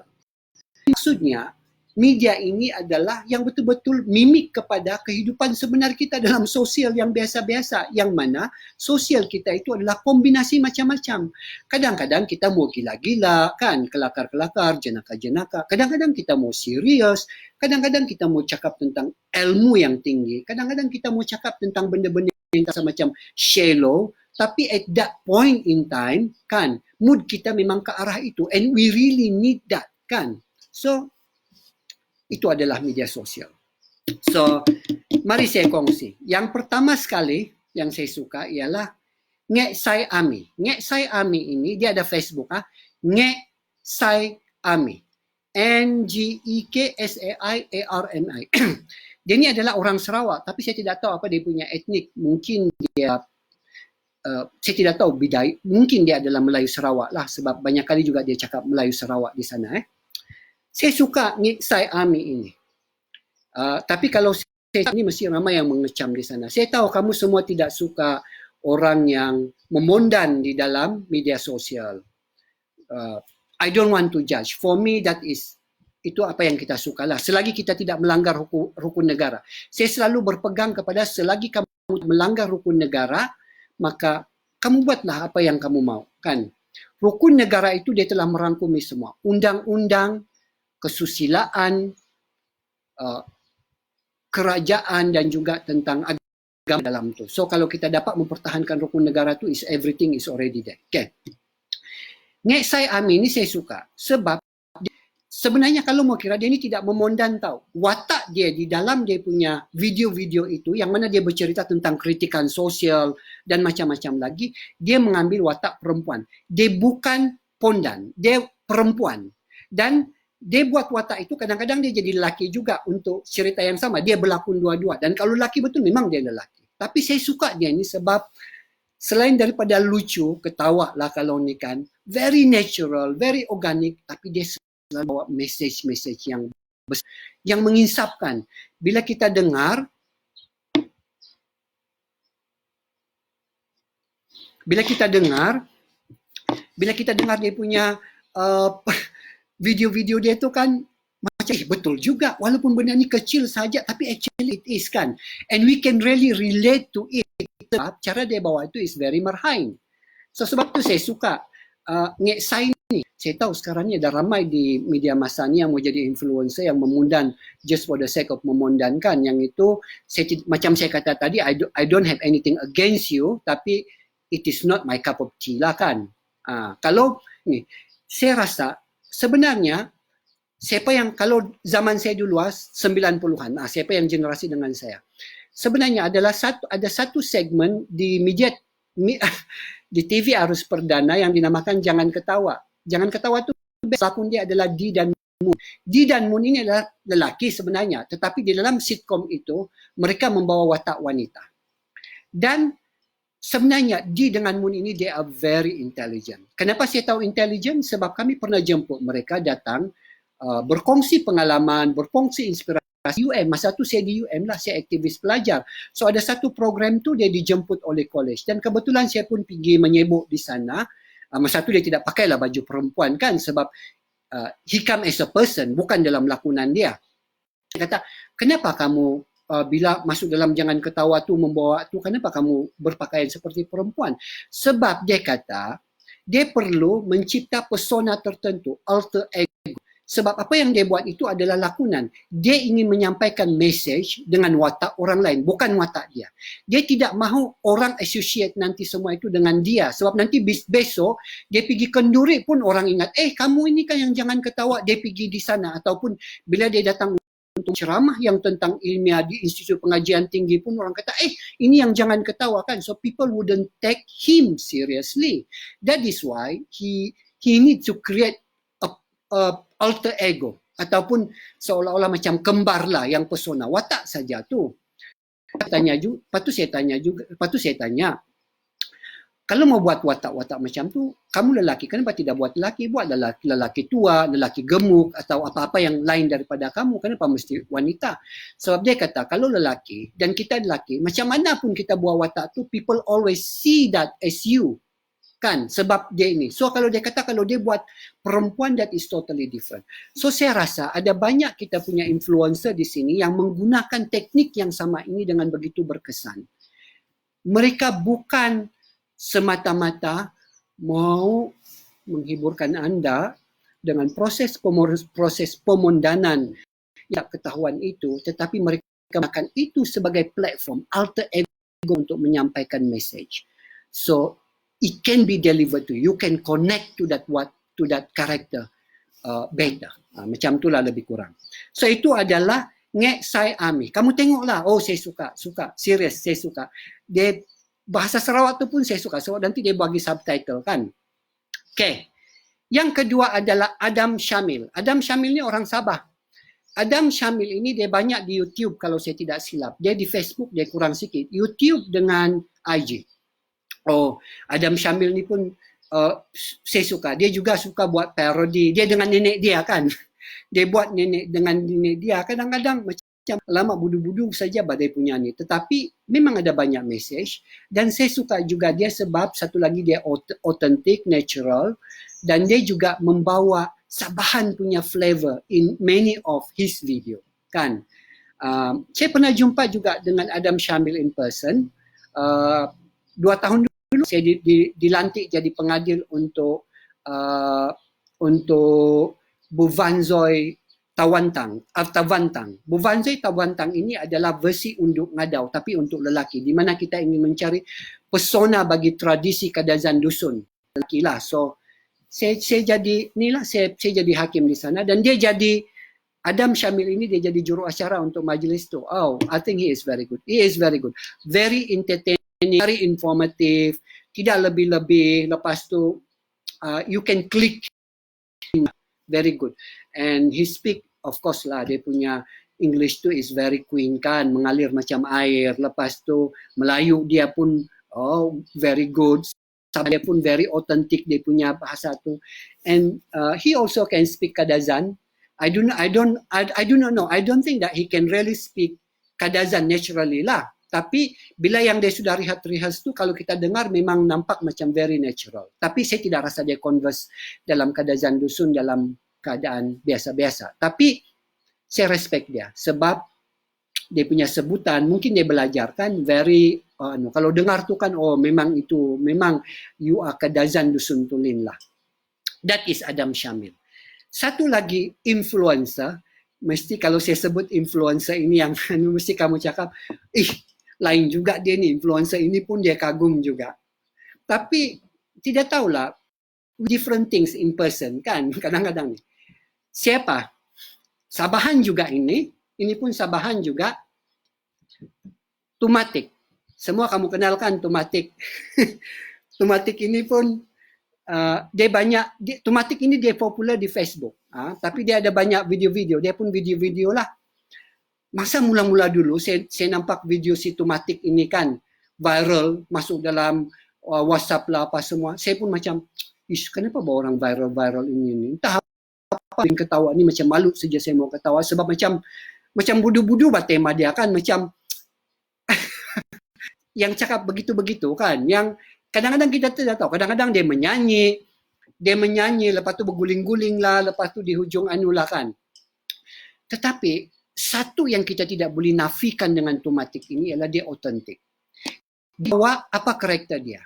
Maksudnya media ini adalah yang betul-betul mimik kepada kehidupan sebenar kita dalam sosial yang biasa-biasa, yang mana sosial kita itu adalah kombinasi macam-macam. Kadang-kadang kita mau gila-gila kan, kelakar-kelakar, jenaka-jenaka. Kadang-kadang kita mau serius, kadang-kadang kita mau cakap tentang ilmu yang tinggi, kadang-kadang kita mau cakap tentang benda-benda yang macam shallow. Tapi at that point in time kan, mood kita memang ke arah itu, and we really need that kan. So itu adalah media sosial. So, mari saya kongsi. Yang pertama sekali yang saya suka ialah Ngek Sai Ami. Ngek Sai Ami ini, dia ada Facebook. Ngek Sai Ami. Ngeksaarmi. Dia ini adalah orang Sarawak, tapi saya tidak tahu apa dia punya etnik. Mungkin dia, saya tidak tahu bidai. Mungkin dia adalah Melayu Sarawak lah, sebab banyak kali juga dia cakap Melayu Sarawak di sana. Saya suka Ngek Sai Ami ini. Tapi kalau saya ini mesti ramai yang mengecam di sana. Saya tahu kamu semua tidak suka orang yang memondan di dalam media sosial. I don't want to judge. For me, itu apa yang kita suka lah. Selagi kita tidak melanggar rukun negara. Saya selalu berpegang kepada selagi kamu melanggar rukun negara, maka kamu buatlah apa yang kamu mau. Kan? Rukun negara itu dia telah merangkumi semua. Undang-undang, kesusilaan, kerajaan dan juga tentang agama dalam itu. So kalau kita dapat mempertahankan rukun negara itu, everything is already there. Okay. Ngek Sai Ami ini saya suka sebab sebenarnya kalau mau kira dia ini tidak memondan tahu. Watak dia di dalam dia punya video-video itu yang mana dia bercerita tentang kritikan sosial dan macam-macam lagi, dia mengambil watak perempuan. Dia bukan pondan, dia perempuan. Dan dia buat watak itu kadang-kadang dia jadi lelaki juga untuk cerita yang sama. Dia berlakon dua-dua. Dan kalau lelaki betul memang dia lelaki. Tapi saya suka dia ni sebab selain daripada lucu, ketawa lah kalau ni kan, very natural, very organic, tapi dia selalu bawa message-message yang besar, yang menginsapkan. Bila kita dengar dia punya video-video dia tu kan macam betul juga walaupun benda ni kecil saja tapi actually it is kan, and we can really relate to it sebab cara dia bawa itu is very marhain. So sebab tu saya suka Ngek Sai ni. Saya tahu sekarang ni ada ramai di media masa ni yang mau jadi influencer yang memondan just for the sake of memondan kan. Yang itu macam saya kata tadi, I don't have anything against you, tapi it is not my cup of tea lah kan. Kalau ni saya rasa sebenarnya siapa yang kalau zaman saya dulu 90-an, siapa yang generasi dengan saya. Sebenarnya ada satu segmen di media di TV arus perdana yang dinamakan Jangan Ketawa. Jangan Ketawa tu pelakon dia adalah Di dan Mun. Di dan Mun ini adalah lelaki sebenarnya, tetapi di dalam sitcom itu mereka membawa watak wanita. Dan sebenarnya Di dengan Mun ini they are very intelligent. Kenapa saya tahu intelligent? Sebab kami pernah jemput mereka datang berkongsi pengalaman, berkongsi inspirasi UM. Masa tu saya di UM lah, saya aktivis pelajar. So ada satu program tu dia dijemput oleh college dan kebetulan saya pun pergi menyebuk di sana. Masa tu dia tidak pakailah baju perempuan kan sebab he come as a person, bukan dalam lakonan dia. Dia kata, kenapa kamu bila masuk dalam Jangan Ketawa tu membawa tu, kenapa kamu berpakaian seperti perempuan? Sebab dia kata dia perlu mencipta persona tertentu, alter ego, Sebab apa yang dia buat itu adalah lakonan. Dia ingin menyampaikan message dengan watak orang lain, bukan watak dia. Dia tidak mahu orang associate nanti semua itu dengan dia. Sebab nanti besok dia pergi kenduri pun orang ingat, kamu ini kan yang jangan ketawa, dia pergi di sana. Ataupun bila dia datang untuk ceramah yang tentang ilmiah di Institut Pengajian Tinggi pun orang kata, ini yang jangan ketawa kan. So people wouldn't take him seriously. That is why he needs to create a alter ego ataupun seolah-olah macam kembar lah yang persona, watak saja tu. Lepas tu saya tanya, kalau mau buat watak-watak macam tu, kamu lelaki, kenapa tidak buat lelaki? Buat lelaki tua, lelaki gemuk atau apa-apa yang lain daripada kamu. Kenapa mesti wanita? Sebab dia kata, kalau lelaki dan kita lelaki, macam mana pun kita buat watak tu, people always see that as you. Kan, sebab dia ini. So kalau dia kata kalau dia buat perempuan, that is totally different. So saya rasa ada banyak kita punya influencer di sini yang menggunakan teknik yang sama ini dengan begitu berkesan. Mereka bukan semata-mata mau menghiburkan anda dengan proses pemondanan yang ketahuan itu, tetapi mereka menggunakan itu sebagai platform alter ego untuk menyampaikan message. So it can be delivered to you. You can connect to that character better. Macam itulah lebih kurang. So itu adalah Ngek Sai Ami. Kamu tengoklah. Oh saya suka. Serius saya suka. Dia bahasa Sarawak tu pun saya suka. Sebab nanti dia bagi subtitle kan. Okay. Yang kedua adalah Adam Syamil. Adam Syamil ni orang Sabah. Adam Syamil ini dia banyak di YouTube kalau saya tidak silap. Dia di Facebook dia kurang sikit. YouTube dengan IG. Oh, Adam Syamil ni pun saya suka. Dia juga suka buat parodi. Dia dengan nenek dia kan. Dia buat dengan nenek dia. Kadang-kadang macam lama budu-budu saja badai punya ni. Tetapi memang ada banyak message. Dan saya suka juga dia sebab satu lagi dia authentic, natural. Dan dia juga membawa Sabahan punya flavor in many of his video. Kan. Saya pernah jumpa juga dengan Adam Syamil in person. 2 tahun dulu saya dilantik jadi pengadil untuk Buvanzoy Tawantang. Buvanzoy Tawantang ini adalah versi unduk ngadau tapi untuk lelaki, di mana kita ingin mencari pesona bagi tradisi kadazan dusun lelaki lah. So saya jadi jadi hakim di sana dan dia jadi Adam Syamil ini dia jadi juru acara untuk majlis tu. Oh, I think he is very good. He is very good. Very entertaining. Very informative, tidak lebih-lebih. Lepas tu, you can click, very good. And he speak, of course lah, dia punya English tu is very queen kan, mengalir macam air. Lepas tu, Melayu dia pun, very good. Dia pun very authentic, dia punya bahasa tu. And he also can speak Kadazan. I do not know. I don't think that he can really speak Kadazan naturally lah. Tapi bila yang dia sudah rehearse tu, kalau kita dengar memang nampak macam very natural. Tapi saya tidak rasa dia converse dalam kadazan dusun dalam keadaan biasa-biasa. Tapi saya respect dia sebab dia punya sebutan, mungkin dia belajar kan very, kalau dengar tu kan, memang you are kadazan dusun tulin lah. That is Adam Syamil. Satu lagi influencer, mesti kalau saya sebut influencer ini yang mesti kamu cakap, lain juga dia ni, influencer ini pun dia kagum juga. Tapi tidak tahulah, different things in person kan, kadang-kadang ni. Siapa? Sabahan juga ini pun Sabahan juga. Tumatik. Semua kamu kenalkan Tumatik. Tumatik ini pun dia banyak, Tumatik ini dia popular di Facebook. Tapi dia ada banyak video-video, dia pun video-video lah. Masa mula-mula dulu saya nampak video si Tumatik ini kan viral masuk dalam WhatsApp lah apa semua. Saya pun macam, kenapa bawa orang viral ini? Entah apa yang ketawa ni, macam malu saja saya mau ketawa sebab macam budu-budu tema dia kan, macam yang cakap begitu-begitu kan. Yang kadang-kadang kita tidak tahu, kadang-kadang dia menyanyi lepas tu berguling-guling lah, lepas tu di hujung lah kan. Tetapi satu yang kita tidak boleh nafikan dengan Tumatik ini ialah dia otentik. Bawa apa karakter dia.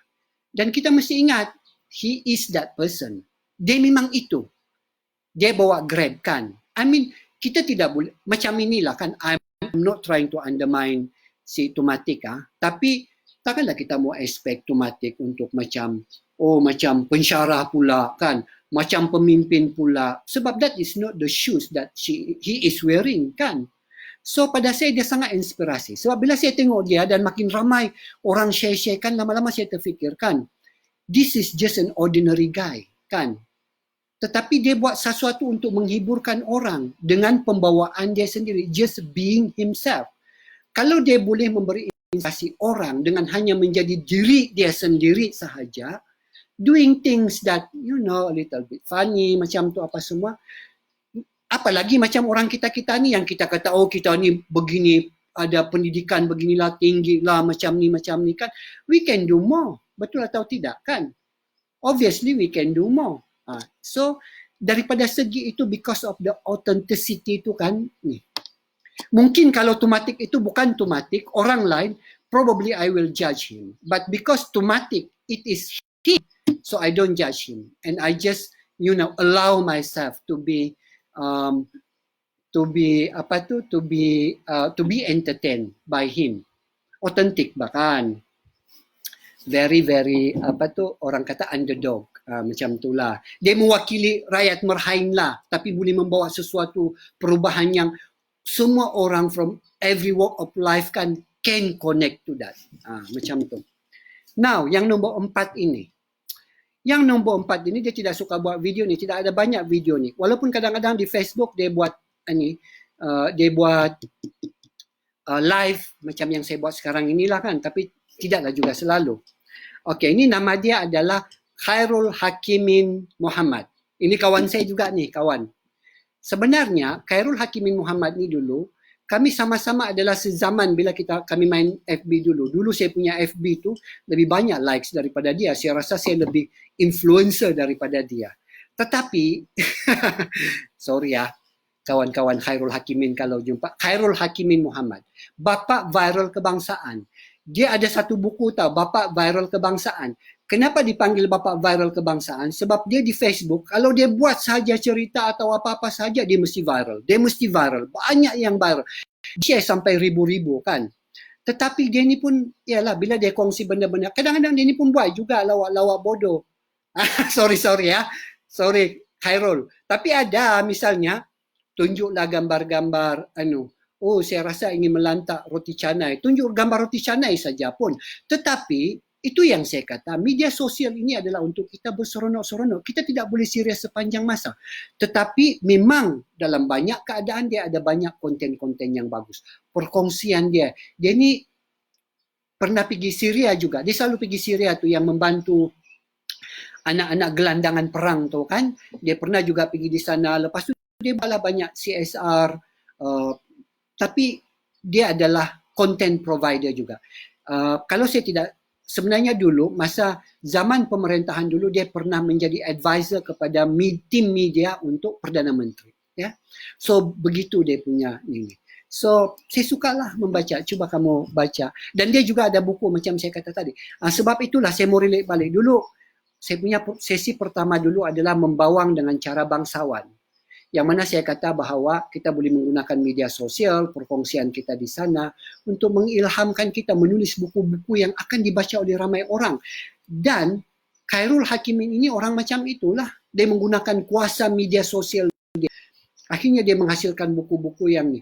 Dan kita mesti ingat, he is that person. Dia memang itu. dia bawa Grab kan. I mean, kita tidak boleh, macam inilah kan, I'm not trying to undermine si Tumatik tapi takkanlah kita mau expect Tumatik untuk macam, macam pensyarah pula kan, macam pemimpin pula, sebab that is not the shoes that he is wearing kan. So pada saya dia sangat inspirasi. Sebab bila saya tengok dia dan makin ramai orang share-share kan, lama-lama saya terfikirkan, this is just an ordinary guy kan. Tetapi dia buat sesuatu untuk menghiburkan orang dengan pembawaan dia sendiri, just being himself. Kalau dia boleh memberi inspirasi orang dengan hanya menjadi diri dia sendiri sahaja, doing things that a little bit funny, macam tu apa semua, apalagi macam orang kita ni yang kita kata kita ni begini, ada pendidikan beginilah, tinggi lah, macam ni kan, we can do more, betul atau tidak kan? Obviously we can do more. So daripada segi itu, because of the authenticity itu kan, mungkin kalau Tumatik itu bukan Tumatik, orang lain, probably I will judge him, but because Tumatik, it is him, so I don't judge him, and I just allow myself to be entertained by him. Authentic bahkan, very orang kata underdog, macam itulah. Dia mewakili rakyat Merhain lah, tapi boleh membawa sesuatu perubahan yang semua orang from every walk of life kan can connect to that. Macam tu. Now, yang nombor 4 ini. Yang nombor 4 ini dia tidak suka buat video ni, tidak ada banyak video ni. Walaupun kadang-kadang di Facebook dia buat live macam yang saya buat sekarang inilah kan, tapi tidaklah juga selalu. Okey, ini nama dia adalah Khairul Hakimin Muhammad. Ini kawan saya juga nih, kawan. Sebenarnya Khairul Hakimin Muhammad ni dulu kami sama-sama adalah sezaman bila kami main FB dulu. Dulu saya punya FB tu lebih banyak likes daripada dia. Saya rasa saya lebih influencer daripada dia. Tetapi, sorry kawan-kawan Khairul Hakimin kalau jumpa. Khairul Hakimin Muhammad. Bapa viral kebangsaan. Dia ada satu buku tau, Bapa Viral Kebangsaan. Kenapa dipanggil Bapa Viral Kebangsaan? Sebab dia di Facebook, kalau dia buat saja cerita atau apa-apa saja, dia mesti viral. Dia mesti viral. Banyak yang viral. Dia sampai ribu-ribu kan. Tetapi dia ni pun, ialah bila dia kongsi benda-benda, kadang-kadang dia ni pun buat juga lawak-lawak bodoh. Sorry ya. Sorry, Khairul. Tapi ada misalnya, tunjuklah gambar-gambar, saya rasa ingin melantak roti canai. Tunjuk gambar roti canai saja pun. Tetapi, itu yang saya kata, media sosial ini adalah untuk kita berseronok-seronok. Kita tidak boleh serius sepanjang masa. Tetapi memang dalam banyak keadaan dia ada banyak konten-konten yang bagus. Perkongsian dia. Dia ni pernah pergi Syria juga. Dia selalu pergi Syria tu yang membantu anak-anak gelandangan perang tu kan. Dia pernah juga pergi di sana. Lepas tu dia buatlah banyak CSR. Tapi dia adalah content provider juga. Kalau saya tidak, sebenarnya dulu masa zaman pemerintahan dulu dia pernah menjadi advisor kepada tim media untuk Perdana Menteri. Ya, so begitu dia punya ini. So saya sukalah membaca. Cuba kamu baca. Dan dia juga ada buku macam saya kata tadi. Sebab itulah saya mau relate balik dulu. Saya punya sesi pertama dulu adalah membawang dengan cara bangsawan. Yang mana saya kata bahawa kita boleh menggunakan media sosial, perkongsian kita di sana untuk mengilhamkan kita menulis buku-buku yang akan dibaca oleh ramai orang. Dan Khairul Hakimin ini orang macam itulah. Dia menggunakan kuasa media sosial dia. Akhirnya dia menghasilkan buku-buku yang ni.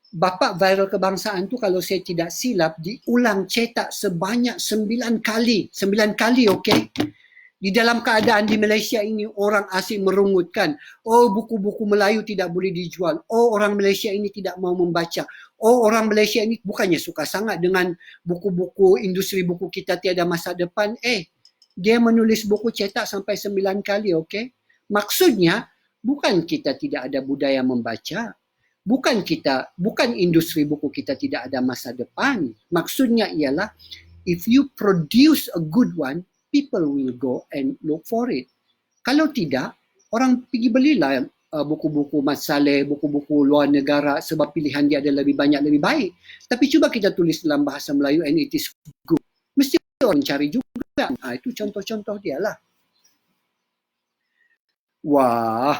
Bapa Viral Kebangsaan tu kalau saya tidak silap diulang cetak sebanyak 9 kali. 9 kali, okey? Di dalam keadaan di Malaysia ini orang asing merungutkan, buku-buku Melayu tidak boleh dijual. Orang Malaysia ini tidak mau membaca. Orang Malaysia ini bukannya suka sangat dengan buku-buku, industri buku kita tiada masa depan. Dia menulis buku cetak sampai 9 kali, okey? Maksudnya bukan kita tidak ada budaya membaca. Bukan industri buku kita tidak ada masa depan. Maksudnya ialah if you produce a good one, people will go and look for it. Kalau tidak, orang pergi belilah buku-buku Mat Saleh, buku-buku luar negara sebab pilihan dia ada lebih banyak, lebih baik. Tapi cuba kita tulis dalam bahasa Melayu and it is good. Mesti orang cari juga. Itu contoh-contoh dia lah. Wah,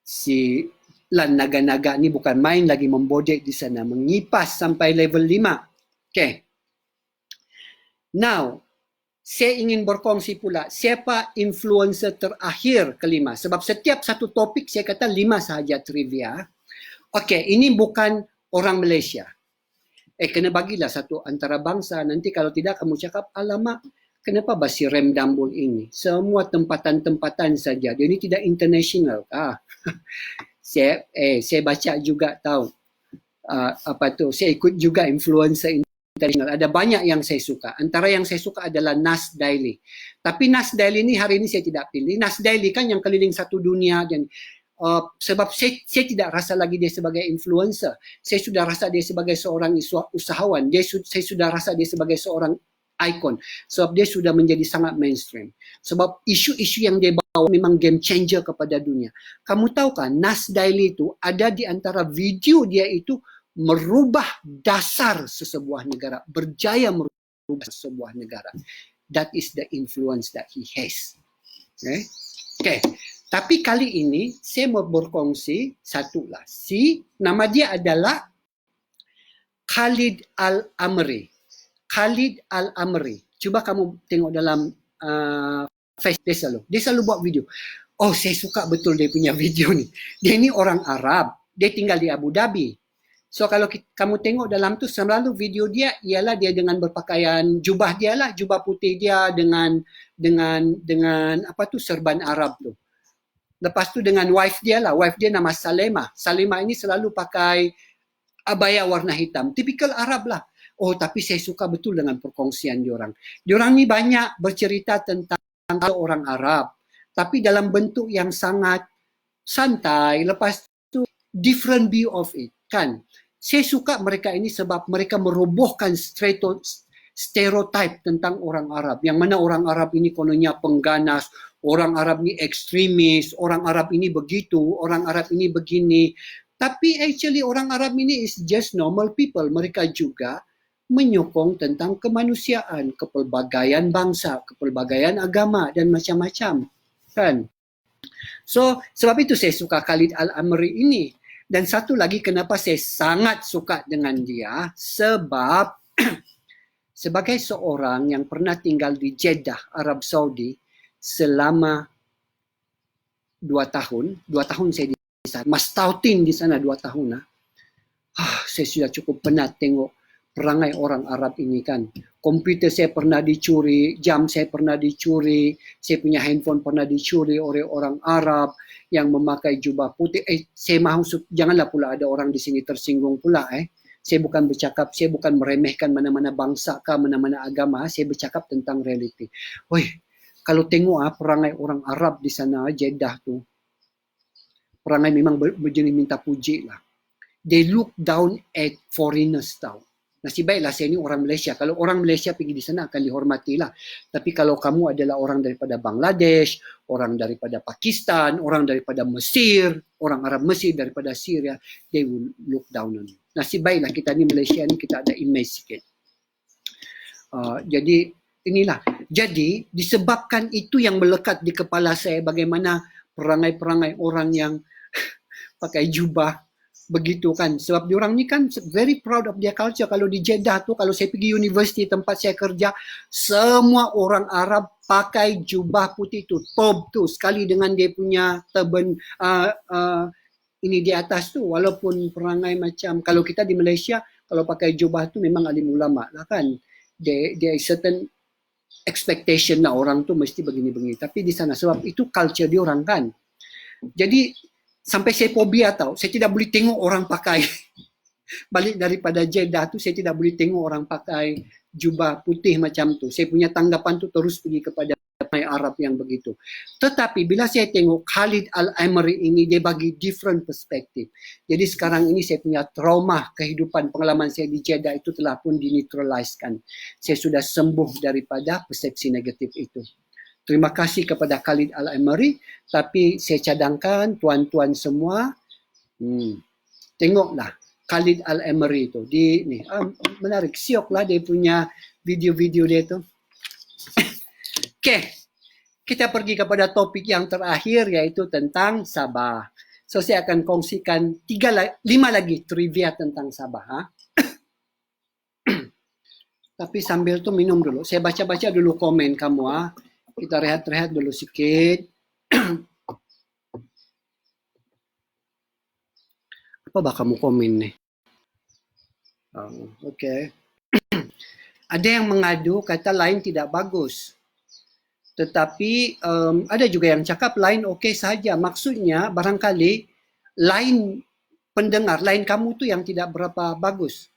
Si Lan naga-naga ni bukan main lagi membodek di sana, mengipas sampai level 5. Okay. Now, saya ingin berkongsi pula siapa influencer terakhir kelima. Sebab setiap satu topik saya kata 5 sahaja trivia. Okay, ini bukan orang Malaysia. Kena bagilah satu antarabangsa. Nanti kalau tidak kamu cakap, alamak, kenapa basi Rem Dambul ini? Semua tempatan-tempatan saja. Dia ini tidak international. Saya baca juga tahu. Saya ikut juga influencer international. Ada banyak yang saya suka. Antara yang saya suka adalah Nas Daily. Tapi Nas Daily ini hari ini saya tidak pilih. Nas Daily kan yang keliling satu dunia dan sebab saya tidak rasa lagi dia sebagai influencer. Saya sudah rasa dia sebagai seorang usahawan. Saya sudah rasa dia sebagai seorang ikon. Sebab dia sudah menjadi sangat mainstream. Sebab isu-isu yang dia bawa memang game changer kepada dunia. Kamu tahu kan, Nas Daily itu ada di antara video dia itu merubah dasar sesebuah negara. Berjaya merubah sebuah negara. That is the influence that he has. Okay. Tapi kali ini saya mau berkongsi satu lah. Nama dia adalah Khalid Al-Amri. Khalid Al-Amri. Cuba kamu tengok dalam Facebook. Dia selalu buat video. Oh, saya suka betul dia punya video ni. Dia ni orang Arab. Dia tinggal di Abu Dhabi. So kalau kamu tengok dalam tu selalu video dia ialah dia dengan berpakaian jubah dia lah, jubah putih dia dengan serban Arab tu. Lepas tu dengan wife dia lah. Wife dia nama Salema. Salema ini selalu pakai abaya warna hitam. Tipikal Arab lah. Oh, tapi saya suka betul dengan perkongsian diorang. Diorang ni banyak bercerita tentang orang Arab. Tapi dalam bentuk yang sangat santai. Lepas tu, different view of it. Kan? Saya suka mereka ini sebab mereka merobohkan stereotype tentang orang Arab. Yang mana orang Arab ini kononnya pengganas, orang Arab ini ekstremis, orang Arab ini begitu, orang Arab ini begini. Tapi actually orang Arab ini is just normal people. Mereka juga menyokong tentang kemanusiaan, kepelbagaian bangsa, kepelbagaian agama dan macam-macam. Kan? So, sebab itu saya suka Khalid Al-Amri ini. Dan satu lagi kenapa saya sangat suka dengan dia, sebab sebagai seorang yang pernah tinggal di Jeddah, Arab Saudi, selama 2 tahun. 2 tahun saya di sana. Mastautin di sana 2 tahun. Saya sudah cukup penat tengok perangai orang Arab ini kan. Komputer saya pernah dicuri, jam saya pernah dicuri, saya punya handphone pernah dicuri oleh orang Arab yang memakai jubah putih. Saya mahu, janganlah pula ada orang di sini tersinggung pula. Saya bukan bercakap, saya bukan meremehkan mana-mana bangsa kah, mana-mana agama. Saya bercakap tentang realiti. Kalau tengok perangai orang Arab di sana, Jeddah tu, perangai memang berjenis minta puji lah. They look down at foreigners tau. Nasib baiklah saya ni orang Malaysia. Kalau orang Malaysia pergi di sana akan dihormati lah. Tapi kalau kamu adalah orang daripada Bangladesh, orang daripada Pakistan, orang daripada Mesir, orang Arab Mesir daripada Syria, they will look down on you. Nasib baiklah kita ni Malaysia ni kita ada image sikit. Jadi inilah. Jadi disebabkan itu yang melekat di kepala saya bagaimana perangai-perangai orang yang pakai jubah begitu kan. Sebab diorang ni kan very proud of their culture. Kalau di Jeddah tu, kalau saya pergi universiti tempat saya kerja, semua orang Arab pakai jubah putih tu, tob tu, sekali dengan dia punya turban ini di atas tu. Walaupun perangai macam, kalau kita di Malaysia, kalau pakai jubah tu memang alim ulama lah kan. There is certain expectation lah orang tu mesti begini-begini. Tapi di sana, sebab itu culture diorang kan. Jadi, sampai saya fobia tau. Saya tidak boleh tengok orang pakai. Balik daripada Jeddah tu, saya tidak boleh tengok orang pakai jubah putih macam tu. Saya punya tanggapan tu terus pergi kepada Arab yang begitu. Tetapi bila saya tengok Khalid Al-Amri ini, dia bagi different perspektif. Jadi sekarang ini saya punya trauma kehidupan pengalaman saya di Jeddah itu telah pun dinetraliskan. Saya sudah sembuh daripada persepsi negatif itu. Terima kasih kepada Khalid Al-Amri, tapi saya cadangkan tuan-tuan semua, tengoklah Khalid Al-Amri itu. Menarik, sioklah dia punya video-video dia tu. Okay, kita pergi kepada topik yang terakhir yaitu tentang Sabah. So saya akan kongsikan 5 lagi trivia tentang Sabah. Ha? Tapi sambil tu minum dulu. Saya baca-baca dulu komen kamu. Ha? Kita rehat-rehat dulu sikit. Apa bah kamu komen ni? Okay. Ada yang mengadu kata line tidak bagus. Tetapi ada juga yang cakap line okey saja. Maksudnya barangkali line pendengar, line kamu tu yang tidak berapa bagus.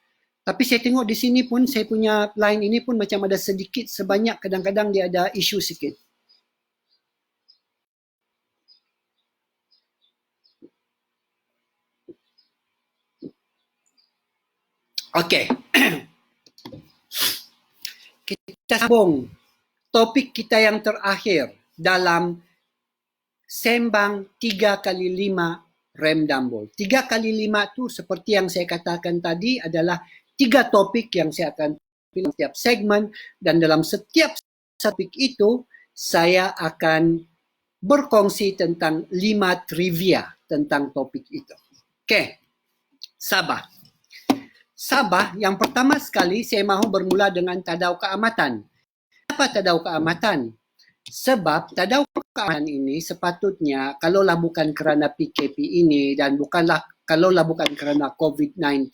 Tapi saya tengok di sini pun saya punya line ini pun macam ada sedikit sebanyak kadang-kadang dia ada isu sikit. Okey. Kita sambung topik kita yang terakhir dalam Sembang 3x5 Rem Dambol. 3x5 tu seperti yang saya katakan tadi adalah 3 topik yang saya akan pilih setiap segmen, dan dalam setiap topik itu saya akan berkongsi tentang 5 trivia tentang topik itu. Okey. Sabah. Sabah, yang pertama sekali saya mahu bermula dengan tadau keamatan. Apa tadau keamatan? Sebab tadau keamatan ini sepatutnya kalaulah bukan kerana PKP ini dan kalaulah bukan kerana COVID-19,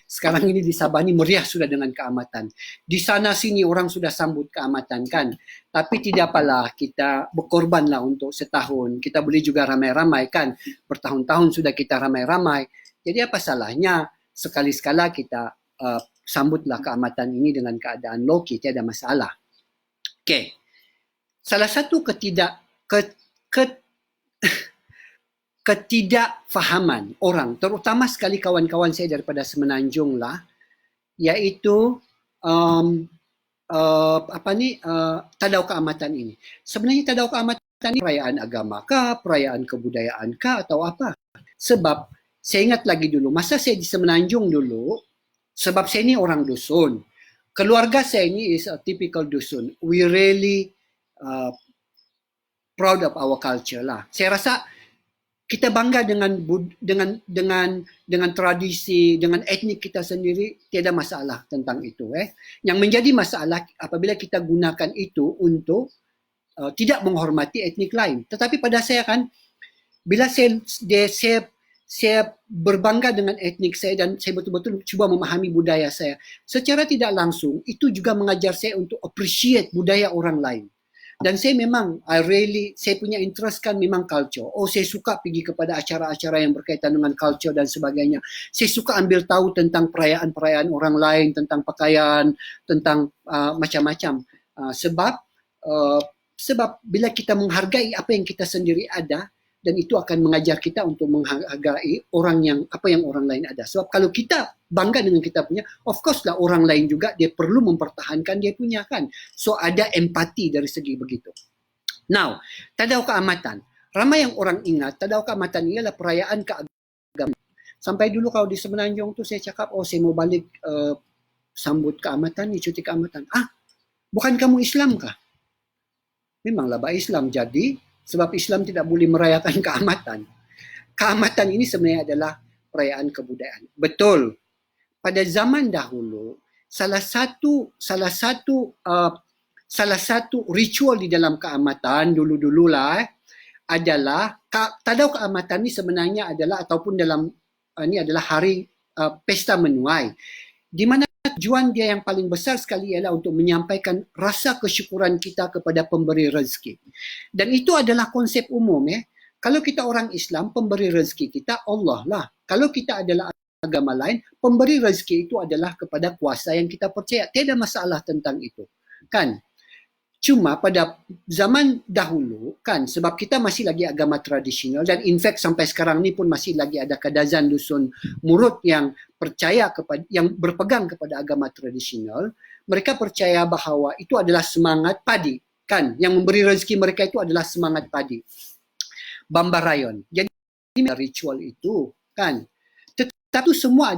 sekarang ini di Sabah ni meriah sudah dengan keamatan. Di sana sini orang sudah sambut keamatan kan. Tapi tidak apalah, kita berkorbanlah untuk setahun. Kita boleh juga ramai-ramai kan. Bertahun-tahun sudah kita ramai-ramai. Jadi apa salahnya sekali-sekala kita sambutlah keamatan ini dengan keadaan low-key, tiada masalah. Okey. Salah satu ketidakfahaman orang, terutama sekali kawan-kawan saya daripada Semenanjung lah, iaitu tadau keamatan ini. Sebenarnya tadau keamatan ini perayaan agama kah, perayaan kebudayaan kah, atau apa? Sebab saya ingat lagi dulu, masa saya di Semenanjung dulu, sebab saya ni orang dusun. Keluarga saya ni is a typical dusun. We really proud of our culture lah. Saya rasa kita bangga dengan tradisi, dengan etnik kita sendiri, tiada masalah tentang itu. Yang menjadi masalah apabila kita gunakan itu untuk tidak menghormati etnik lain. Tetapi pada saya kan, bila saya berbangga dengan etnik saya dan saya betul-betul cuba memahami budaya saya, secara tidak langsung itu juga mengajar saya untuk appreciate budaya orang lain. Dan saya memang, saya punya interest kan memang culture. Saya suka pergi kepada acara-acara yang berkaitan dengan culture dan sebagainya. Saya suka ambil tahu tentang perayaan-perayaan orang lain, tentang pakaian, tentang macam-macam. Sebab bila kita menghargai apa yang kita sendiri ada, dan itu akan mengajar kita untuk menghargai apa yang orang lain ada. Sebab kalau kita bangga dengan kita punya, of course lah orang lain juga dia perlu mempertahankan dia punya kan. So ada empati dari segi begitu. Now, tadau keamatan. Ramai yang orang ingat tadau keamatan ini adalah perayaan keagamaan. Sampai dulu kalau di Semenanjung tu saya cakap, saya mau balik sambut keamatan ni, cuti keamatan. Bukan kamu Islam kah? Memanglah Islam jadi. Sebab Islam tidak boleh merayakan keamatan. Keamatan ini sebenarnya adalah perayaan kebudayaan. Betul. Pada zaman dahulu, salah satu ritual di dalam keamatan dulu-dululah adalah tadau keamatan ini sebenarnya adalah ataupun dalam ini adalah hari pesta menuai. Di mana tujuan dia yang paling besar sekali ialah untuk menyampaikan rasa kesyukuran kita kepada pemberi rezeki. Dan itu adalah konsep umum. Kalau kita orang Islam, pemberi rezeki kita Allah lah. Kalau kita adalah agama lain, pemberi rezeki itu adalah kepada kuasa yang kita percaya. Tiada masalah tentang itu. Kan? Cuma pada zaman dahulu, kan, sebab kita masih lagi agama tradisional dan in fact sampai sekarang ni pun masih lagi ada kadazan dusun Murut yang berpegang kepada agama tradisional. Mereka percaya bahawa itu adalah semangat padi, kan, yang memberi rezeki mereka itu adalah semangat padi. Bambarayon. Jadi ritual itu, kan. Tetapi semua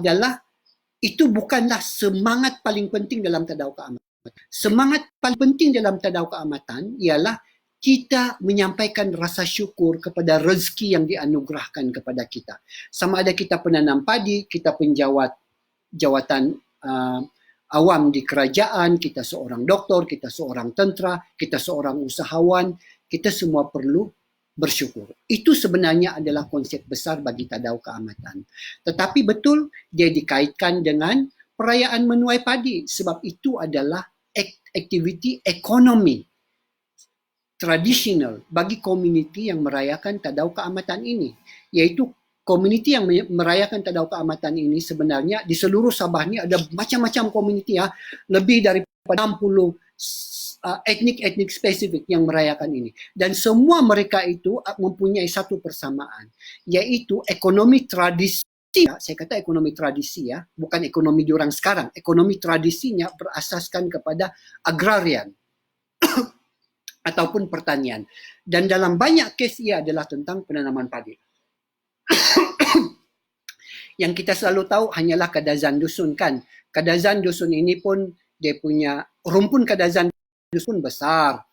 itu bukanlah semangat paling penting dalam tadau keamatan. Semangat paling penting dalam tadau keamatan ialah kita menyampaikan rasa syukur kepada rezeki yang dianugerahkan kepada kita. Sama ada kita penanam padi, kita penjawat jawatan awam di kerajaan, kita seorang doktor, kita seorang tentera, kita seorang usahawan, kita semua perlu bersyukur. Itu sebenarnya adalah konsep besar bagi Tadau Keamatan. Tetapi betul dia dikaitkan dengan perayaan menuai padi sebab itu adalah aktiviti ekonomi tradisional bagi komuniti yang merayakan Tadau Keamatan ini, iaitu komuniti yang merayakan Tadau Keamatan ini sebenarnya di seluruh Sabah ni ada macam-macam komuniti ya, lebih daripada 60 etnik-etnik spesifik yang merayakan ini, dan semua mereka itu mempunyai satu persamaan, iaitu ekonomi tradisi. Saya kata ekonomi tradisi ya, bukan ekonomi diorang sekarang. Ekonomi tradisinya berasaskan kepada agrarian ataupun pertanian, dan dalam banyak kes ia adalah tentang penanaman padi. Yang kita selalu tahu hanyalah Kadazan Dusun kan. Kadazan Dusun ini pun dia punya rumpun Kadazan Dusun besar.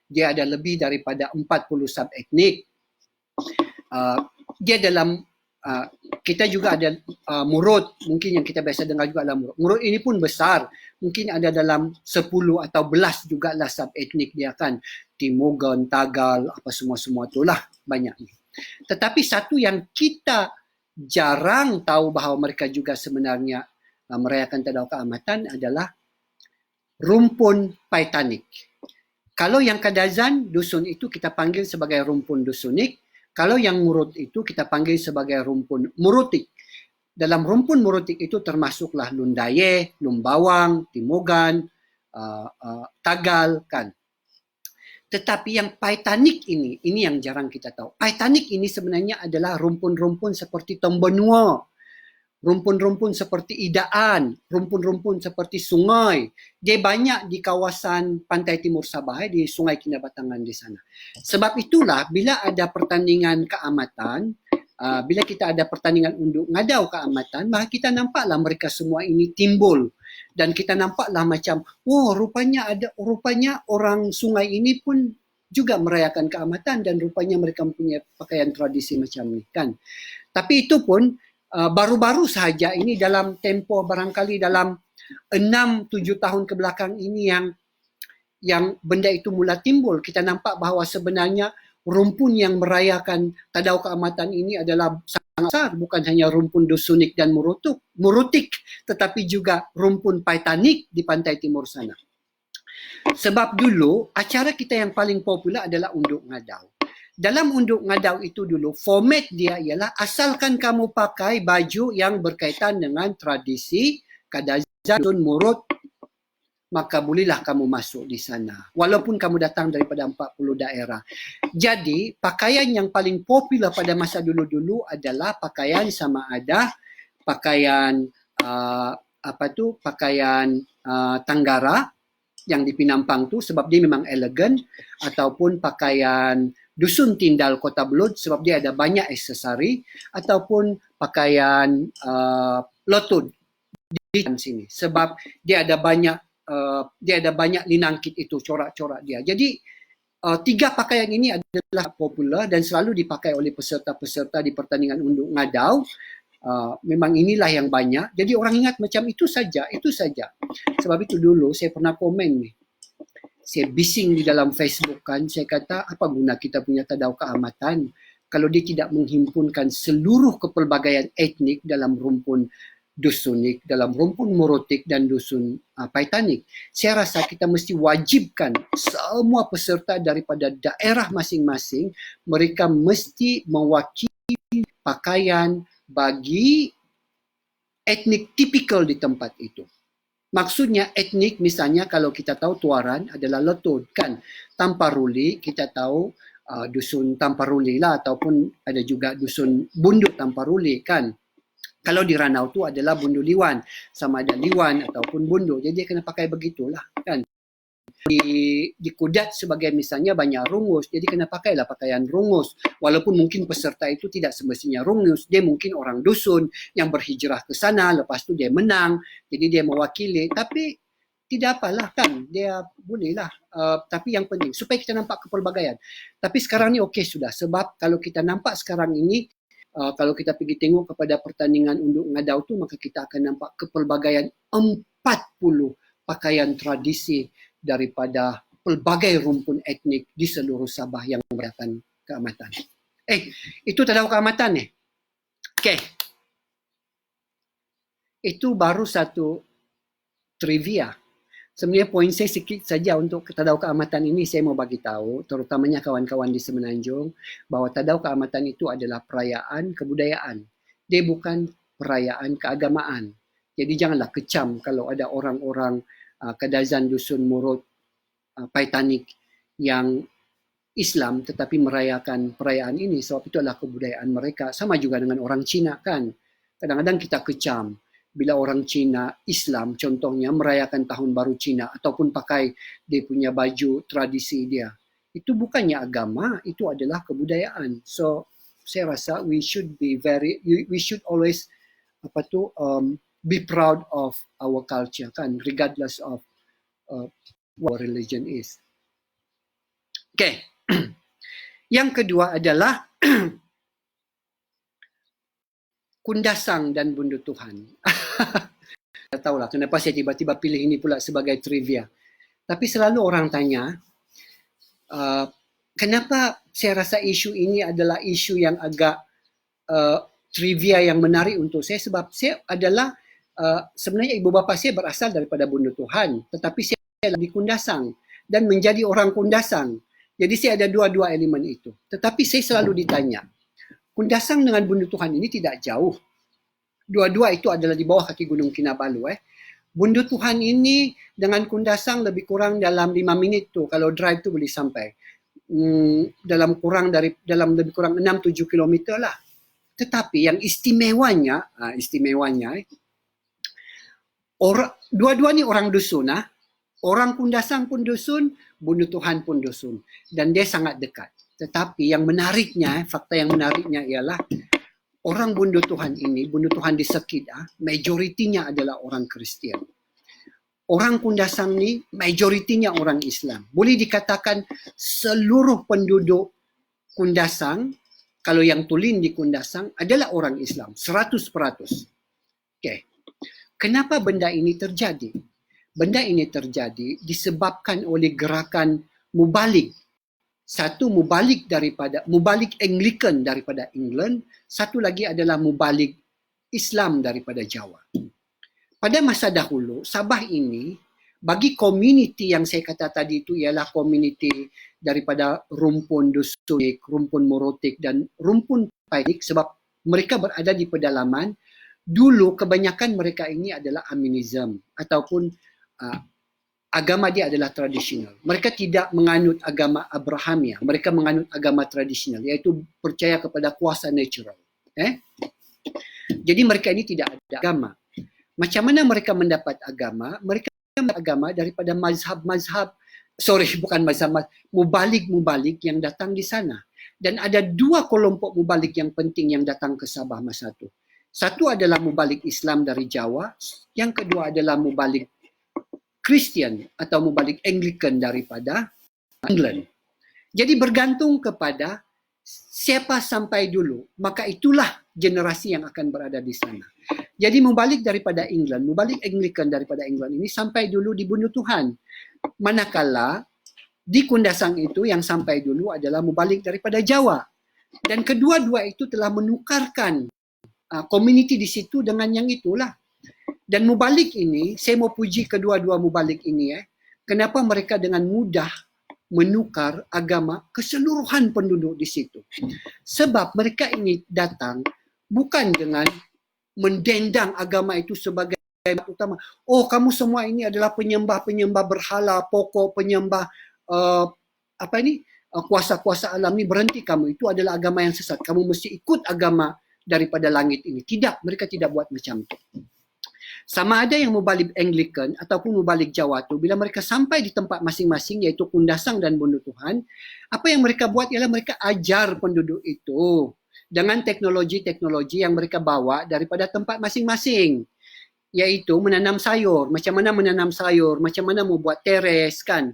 Dia ada lebih daripada 40 sub-etnik. Dia dalam kita juga ada Murut, mungkin yang kita biasa dengar juga adalah Murut. Murut ini pun besar, mungkin ada dalam 10 atau 11 juga lah sub-etnik dia kan. Timogan, Tagal, apa semua-semua itulah banyaknya. Tetapi satu yang kita jarang tahu bahawa mereka juga sebenarnya merayakan Tadau Keamatan adalah rumpun Paitanik. Kalau yang Kadazan Dusun itu kita panggil sebagai rumpun Dusunik, kalau yang Murut itu kita panggil sebagai rumpun Murutik. Dalam rumpun Murutik itu termasuklah Lundaye, Lumbawang, Timogan, Tagal kan. Tetapi yang Paitanik ini yang jarang kita tahu. Paitanik ini sebenarnya adalah rumpun-rumpun seperti Tombenua, rumpun-rumpun seperti Idaan, rumpun-rumpun seperti sungai. Dia banyak di kawasan pantai timur Sabah, di Sungai Kinabatangan di sana. Sebab itulah bila ada pertandingan keamatan, bila kita ada pertandingan unduk ngadau keamatan, maka kita nampaklah mereka semua ini timbul. Dan kita nampaklah macam, rupanya orang sungai ini pun juga merayakan keamatan dan rupanya mereka mempunyai pakaian tradisi macam ni kan. Tapi itu pun baru-baru sahaja ini dalam tempoh barangkali dalam 6-7 tahun ke belakang ini yang benda itu mula timbul. Kita nampak bahawa sebenarnya rumpun yang merayakan Tadau Keamatan ini adalah sangat besar, bukan hanya rumpun Dusunik dan Murutik, tetapi juga rumpun Paitanik di pantai timur sana. Sebab dulu acara kita yang paling popular adalah unduk ngadau. Dalam unduk ngadau itu dulu format dia ialah asalkan kamu pakai baju yang berkaitan dengan tradisi Kadazan Murut, maka bolehlah kamu masuk di sana. Walaupun kamu datang daripada 40 daerah. Jadi, pakaian yang paling popular pada masa dulu-dulu adalah pakaian sama ada pakaian pakaian Tanggara yang di Pinampang tu sebab dia memang elegan, ataupun pakaian Dusun Tindal Kota Belud sebab dia ada banyak aksesori, ataupun pakaian Lotud di sini sebab dia ada banyak linangkit itu, corak-corak dia. Jadi tiga pakaian ini adalah popular dan selalu dipakai oleh peserta-peserta di pertandingan unduk ngadau. Memang inilah yang banyak. Jadi orang ingat macam itu saja. Sebab itu dulu saya pernah komen ni. Saya bising di dalam Facebook kan. Saya kata apa guna kita punya Tadau Keamatan kalau dia tidak menghimpunkan seluruh kepelbagaian etnik dalam rumpun Dusunik, dalam rumpun Murutik dan Dusun Paitanik. Saya rasa kita mesti wajibkan semua peserta daripada daerah masing-masing, mereka mesti mewakili pakaian bagi etnik tipikal di tempat itu. Maksudnya etnik, misalnya kalau kita tahu Tuaran adalah Letud kan, Tamparuli kita tahu Dusun Tamparuli lah, ataupun ada juga Dusun Bundut Tamparuli kan. Kalau di Ranau tu adalah Bundu Liwan, sama ada Liwan ataupun Bundu. Jadi dia kena pakai begitulah kan. Di Kudat sebagai misalnya banyak rungus, jadi kena pakailah pakaian rungus. Walaupun mungkin peserta itu tidak semestinya rungus, dia mungkin orang dusun yang berhijrah ke sana, lepas tu dia menang, jadi dia mewakili. Tapi tidak apalah kan, dia bolehlah. Tapi yang penting supaya kita nampak kepelbagaian. Tapi sekarang ni okey sudah, sebab kalau kita nampak sekarang ini, kalau kita pergi tengok kepada pertandingan unduk ngadau tu, maka kita akan nampak kepelbagaian 40 pakaian tradisi daripada pelbagai rumpun etnik di seluruh Sabah yang memberikan keamatan. Itu tadau keamatan ni. Okey. Itu baru satu trivia. Sebenarnya poin saya sikit saja untuk tadau keamatan ini saya mau bagi tahu, terutamanya kawan-kawan di Semenanjung, bahawa tadau keamatan itu adalah perayaan kebudayaan. Dia bukan perayaan keagamaan. Jadi janganlah kecam kalau ada orang-orang Kadazan Dusun Murut Paitanik yang Islam tetapi merayakan perayaan ini, sebab itu adalah kebudayaan mereka. Sama juga dengan orang Cina kan. Kadang-kadang kita kecam bila orang Cina Islam contohnya merayakan tahun baru Cina ataupun pakai dia punya baju tradisi dia. Itu bukannya agama, itu adalah kebudayaan. So saya rasa we should always be proud of our culture kan, regardless of what religion is. Okay. Yang kedua adalah kundasang dan bundu Tuhan. Saya tahulah kenapa saya tiba-tiba pilih ini pula sebagai trivia. Tapi selalu orang tanya, kenapa saya rasa isu ini adalah isu yang agak trivia yang menarik untuk saya, sebab saya adalah sebenarnya ibu bapa saya berasal daripada bundu Tuhan, tetapi saya di kundasang dan menjadi orang kundasang. Jadi saya ada dua-dua elemen itu. Tetapi saya selalu ditanya, kundasang dengan bundu Tuhan ini tidak jauh. Dua-dua itu adalah di bawah kaki Gunung Kinabalu. Bundu Tuhan ini dengan kundasang lebih kurang dalam 5 minit tu. Kalau drive tu boleh sampai. Dalam lebih kurang 6-7 kilometer lah. Tetapi yang istimewanya, dua-dua ni orang dusun. Orang kundasang pun dusun, bundu Tuhan pun dusun. Dan dia sangat dekat. Tetapi yang menariknya, fakta yang menariknya ialah orang bundu Tuhan ini, bundu Tuhan di Sekid, majoritinya adalah orang Kristian. Orang kundasang ni, majoritinya orang Islam. Boleh dikatakan seluruh penduduk kundasang, kalau yang tulen di kundasang, adalah orang Islam, 100%. Okay. Kenapa benda ini terjadi? Benda ini terjadi disebabkan oleh gerakan mubalik. Satu mubalik Anglican daripada England, satu lagi adalah mubalik Islam daripada Jawa. Pada masa dahulu, Sabah ini bagi komuniti yang saya kata tadi itu ialah komuniti daripada rumpun Dusunik, rumpun Morotik dan rumpun Painik, sebab mereka berada di pedalaman. Dulu kebanyakan mereka ini adalah Aminism ataupun agama dia adalah tradisional. Mereka tidak menganut agama Abrahamiah. Mereka menganut agama tradisional, iaitu percaya kepada kuasa natural. Jadi mereka ini tidak ada agama. Macam mana mereka mendapat agama? Mereka mendapat agama daripada mubalik-mubalik yang datang di sana. Dan ada dua kelompok mubalik yang penting yang datang ke Sabah masa itu. Satu adalah mubalik Islam dari Jawa, yang kedua adalah mubalik Kristian atau mubalik Anglican daripada England. Jadi bergantung kepada siapa sampai dulu, maka itulah generasi yang akan berada di sana. Jadi mubalik daripada England, mubalik Anglican daripada England ini sampai dulu di bundu Tuhan. Manakala di kundasang itu yang sampai dulu adalah mubalik daripada Jawa. Dan kedua-dua itu telah menukarkan komuniti di situ dengan yang itulah. Dan mubalik ini, saya mau puji kedua-dua mubalik ini. Kenapa mereka dengan mudah menukar agama keseluruhan penduduk di situ. Sebab mereka ini datang bukan dengan mendendang agama itu sebagai utama. Oh, kamu semua ini adalah penyembah-penyembah berhala, pokok penyembah kuasa-kuasa alam ni, berhenti kamu. Itu adalah agama yang sesat. Kamu mesti ikut agama daripada langit ini. Tidak, mereka tidak buat macam itu. Sama ada yang mubalik Anglican ataupun mubalik Jawa tu, bila mereka sampai di tempat masing-masing iaitu kundasang dan bundu Tuhan, apa yang mereka buat ialah mereka ajar penduduk itu dengan teknologi-teknologi yang mereka bawa daripada tempat masing-masing. Yaitu menanam sayur. Macam mana menanam sayur, macam mana mau buat teres kan.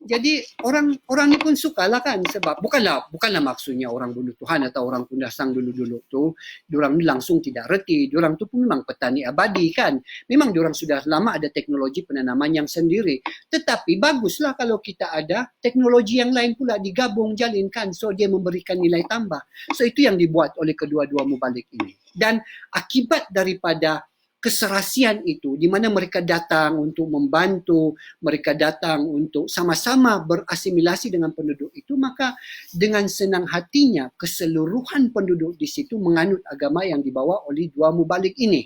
Jadi orang ni pun sukalah kan, sebab bukanlah maksudnya orang bunuh Tuhan atau orang kundasang dulu-dulu tu diorang ni langsung tidak reti. Diorang tu pun memang petani abadi kan. Memang diorang sudah lama ada teknologi penanaman yang sendiri. Tetapi baguslah kalau kita ada teknologi yang lain pula digabung jalinkan, so dia memberikan nilai tambah. So itu yang dibuat oleh kedua-dua mubalik ini. Dan akibat daripada keserasian itu, di mana mereka datang untuk membantu, mereka datang untuk sama-sama berasimilasi dengan penduduk itu, maka dengan senang hatinya keseluruhan penduduk di situ menganut agama yang dibawa oleh dua mubalik ini.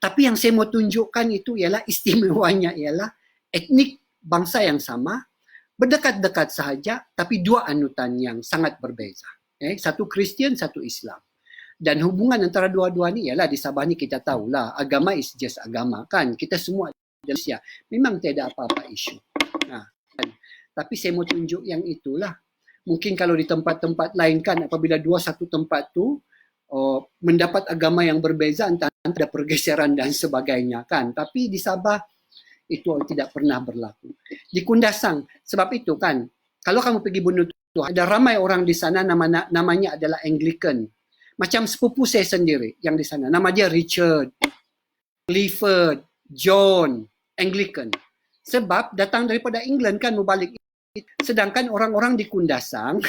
Tapi yang saya mau tunjukkan itu ialah istimewanya ialah etnik bangsa yang sama, berdekat-dekat sahaja, tapi dua anutan yang sangat berbeza. Satu Kristian, satu Islam. Dan hubungan antara dua-dua ni ialah di Sabah ni kita tahulah agama is just agama kan. Kita semua manusia. Memang tidak apa-apa isu. Kan? Tapi saya mau tunjuk yang itulah. Mungkin kalau di tempat-tempat lain kan apabila dua satu tempat tu mendapat agama yang berbeza antara ada pergeseran dan sebagainya kan. Tapi di Sabah itu tidak pernah berlaku. Di Kundasang sebab itu kan kalau kamu pergi bunuh Tuhan ada ramai orang di sana namanya adalah Anglican. Macam sepupu saya sendiri yang di sana. Nama dia Richard, Clifford, John, Anglican. Sebab datang daripada England kan mubalik. Sedangkan orang-orang di Kundasang,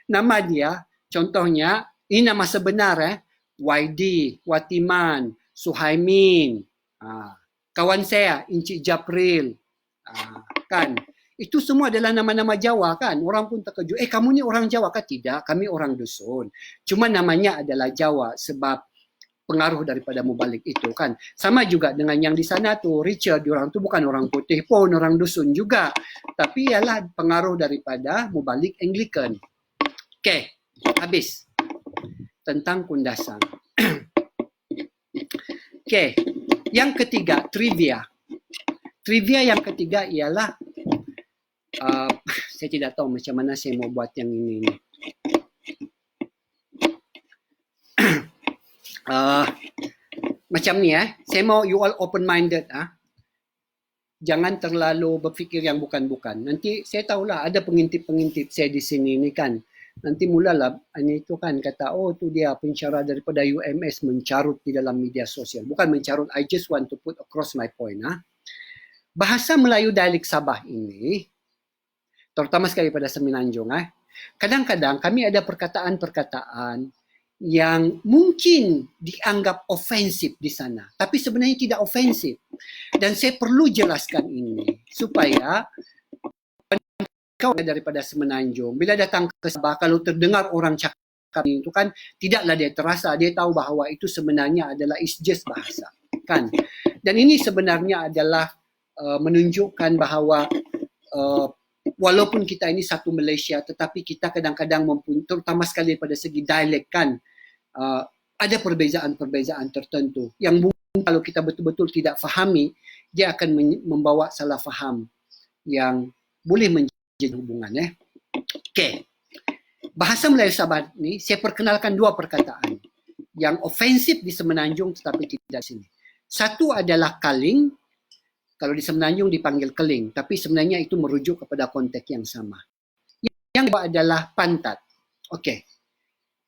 nama dia, contohnya, ini nama sebenar Waidi, Watiman, Suhaimin, kawan saya, Encik Japril, kan. Itu semua adalah nama-nama Jawa kan. Orang pun terkejut. Kamu ni orang Jawa kan? Tidak, kami orang dusun. Cuma namanya adalah Jawa sebab pengaruh daripada mubalik itu kan. Sama juga dengan yang di sana tu, Richard, orang tu bukan orang putih pun, orang dusun juga. Tapi ialah pengaruh daripada mubalik Anglican. Okey, habis. Tentang Kundasang. Okey, yang ketiga, trivia. Trivia yang ketiga ialah saya tidak tahu macam mana saya mau buat yang ini. Macam ni saya mau you all open-minded. Jangan terlalu berfikir yang bukan-bukan. Nanti saya tahulah ada pengintip-pengintip saya di sini ni kan. Nanti mulalah ini tu kan kata tu dia pensyarah daripada UMS mencarut di dalam media sosial. Bukan mencarut, I just want to put across my point. Bahasa Melayu dialek Sabah ini terutama sekali pada Semenanjung. Kadang-kadang kami ada perkataan-perkataan yang mungkin dianggap ofensif di sana. Tapi sebenarnya tidak ofensif. Dan saya perlu jelaskan ini supaya kau daripada Semenanjung, bila datang ke Sabah, kalau terdengar orang cakap itu kan, tidaklah dia terasa. Dia tahu bahawa itu sebenarnya adalah is just bahasa. Kan? Dan ini sebenarnya adalah menunjukkan bahawa walaupun kita ini satu Malaysia, tetapi kita kadang-kadang mempunyai, terutama sekali pada segi dialek kan, ada perbezaan-perbezaan tertentu yang mungkin kalau kita betul-betul tidak fahami, dia akan membawa salah faham yang boleh menjadi hubungan. Okey. Bahasa Melayu Sabah ni, saya perkenalkan dua perkataan yang ofensif di Semenanjung tetapi tidak di sini. Satu adalah kaling. Kalau di Semenanjung dipanggil keling, tapi sebenarnya itu merujuk kepada konteks yang sama. Yang kedua adalah pantat. Okey.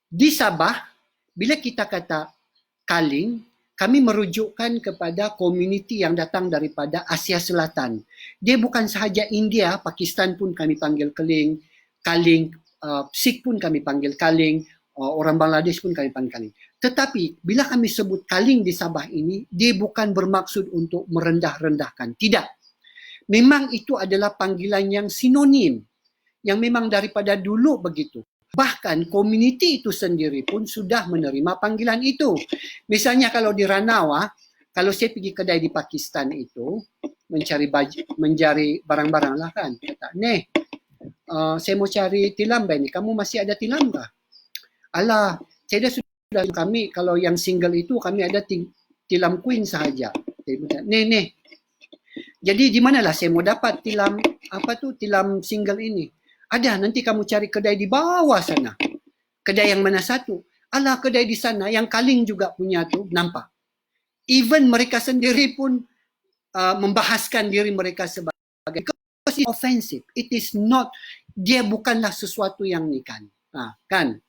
Di Sabah, bila kita kata kaling, kami merujukkan kepada komuniti yang datang daripada Asia Selatan. Dia bukan sahaja India, Pakistan pun kami panggil keling, kaling, Sikh pun kami panggil kaling, orang Bangladesh pun kami panggil kaling. Tetapi bila kami sebut kaling di Sabah ini, dia bukan bermaksud untuk merendah-rendahkan. Tidak. Memang itu adalah panggilan yang sinonim. Yang memang daripada dulu begitu. Bahkan komuniti itu sendiri pun sudah menerima panggilan itu. Misalnya kalau di Ranawa, kalau saya pergi kedai di Pakistan itu, mencari barang-barang lah kan. Kata, saya mau cari tilam ni. Kamu masih ada tilam kah? Alah, saya dah sudah kami kalau yang single itu kami ada tilam queen sahaja. Nih. Jadi di manalah saya mau dapat tilam tilam single ini? Ada, nanti kamu cari kedai di bawah sana. Kedai yang mana satu? Alah, kedai di sana yang kaling juga punya tu, nampak. Even mereka sendiri pun membahaskan diri mereka sebagai, because it's offensive. It is not, dia bukanlah sesuatu yang ni kan. Kan?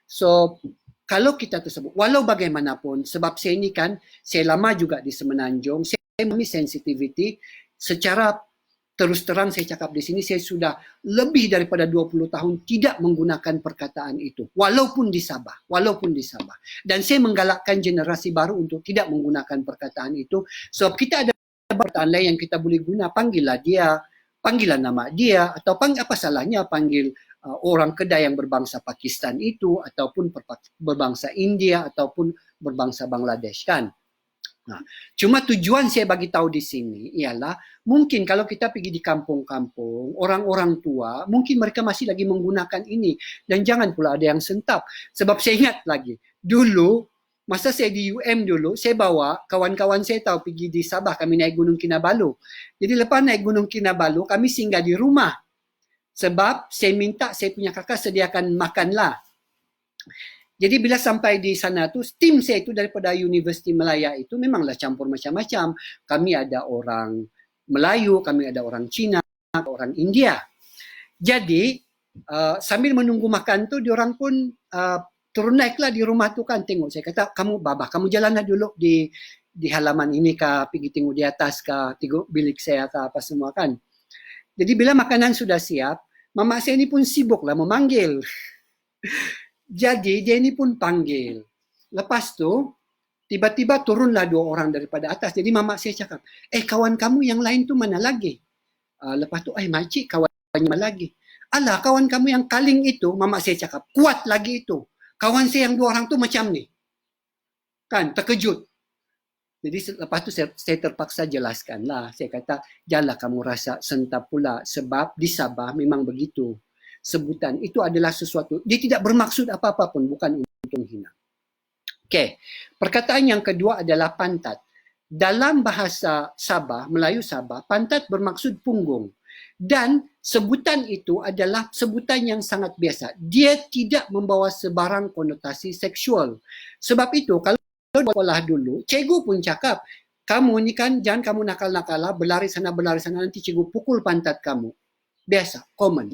So, kalau kita tersebut, walau bagaimanapun, sebab saya ni kan, saya lama juga di Semenanjung, saya memiliki sensitivity, secara terus terang saya cakap di sini, saya sudah lebih daripada 20 tahun tidak menggunakan perkataan itu, walaupun di Sabah. Dan saya menggalakkan generasi baru untuk tidak menggunakan perkataan itu, sebab kita ada perkataan lain yang kita boleh guna, panggillah dia, panggilan nama dia, atau apa salahnya panggil orang Kedah yang berbangsa Pakistan itu, ataupun berbangsa India, ataupun berbangsa Bangladesh kan. Cuma tujuan saya bagi tahu di sini ialah mungkin kalau kita pergi di kampung-kampung, orang-orang tua, mungkin mereka masih lagi menggunakan ini, dan jangan pula ada yang sentap. Sebab saya ingat lagi, dulu masa saya di UM dulu, saya bawa kawan-kawan saya tahu pergi di Sabah, kami naik Gunung Kinabalu. Jadi lepas naik Gunung Kinabalu, kami singgah di rumah. Sebab saya minta saya punya kakak sediakan makanlah. Jadi bila sampai di sana tu, tim saya itu daripada Universiti Melaya itu memanglah campur macam-macam. Kami ada orang Melayu, kami ada orang Cina, orang India. Jadi sambil menunggu makan tu, diorang pun turun naiklah di rumah tu kan, tengok. Saya kata, kamu babah, kamu jalanlah dulu di halaman ini kah, pergi tengok di atas kah, tengok bilik saya kah, apa semua kan. Jadi bila makanan sudah siap, mama saya ni pun sibuklah memanggil. Jadi dia ni pun panggil. Lepas tu, tiba-tiba turunlah 2 orang daripada atas. Jadi mama saya cakap, kawan kamu yang lain tu mana lagi? Lepas tu, makcik kawannya mana lagi? Alah, kawan kamu yang kaling itu, mama saya cakap, kuat lagi itu. Kawan saya yang 2 orang tu macam ni. Kan, terkejut. Jadi lepas tu saya terpaksa jelaskan lah. Saya kata, janganlah kamu rasa sentap pula. Sebab di Sabah memang begitu. Sebutan itu adalah sesuatu, dia tidak bermaksud apa-apa pun, bukan untuk menghina. Okey, perkataan yang kedua adalah pantat. Dalam bahasa Sabah, Melayu Sabah, pantat bermaksud punggung. Dan sebutan itu adalah sebutan yang sangat biasa. Dia tidak membawa sebarang konotasi seksual. Sebab itu, kalau sekolah dulu, cikgu pun cakap, kamu ni kan, jangan kamu nakal-nakal, berlari sana, nanti cikgu pukul pantat kamu. Biasa, common.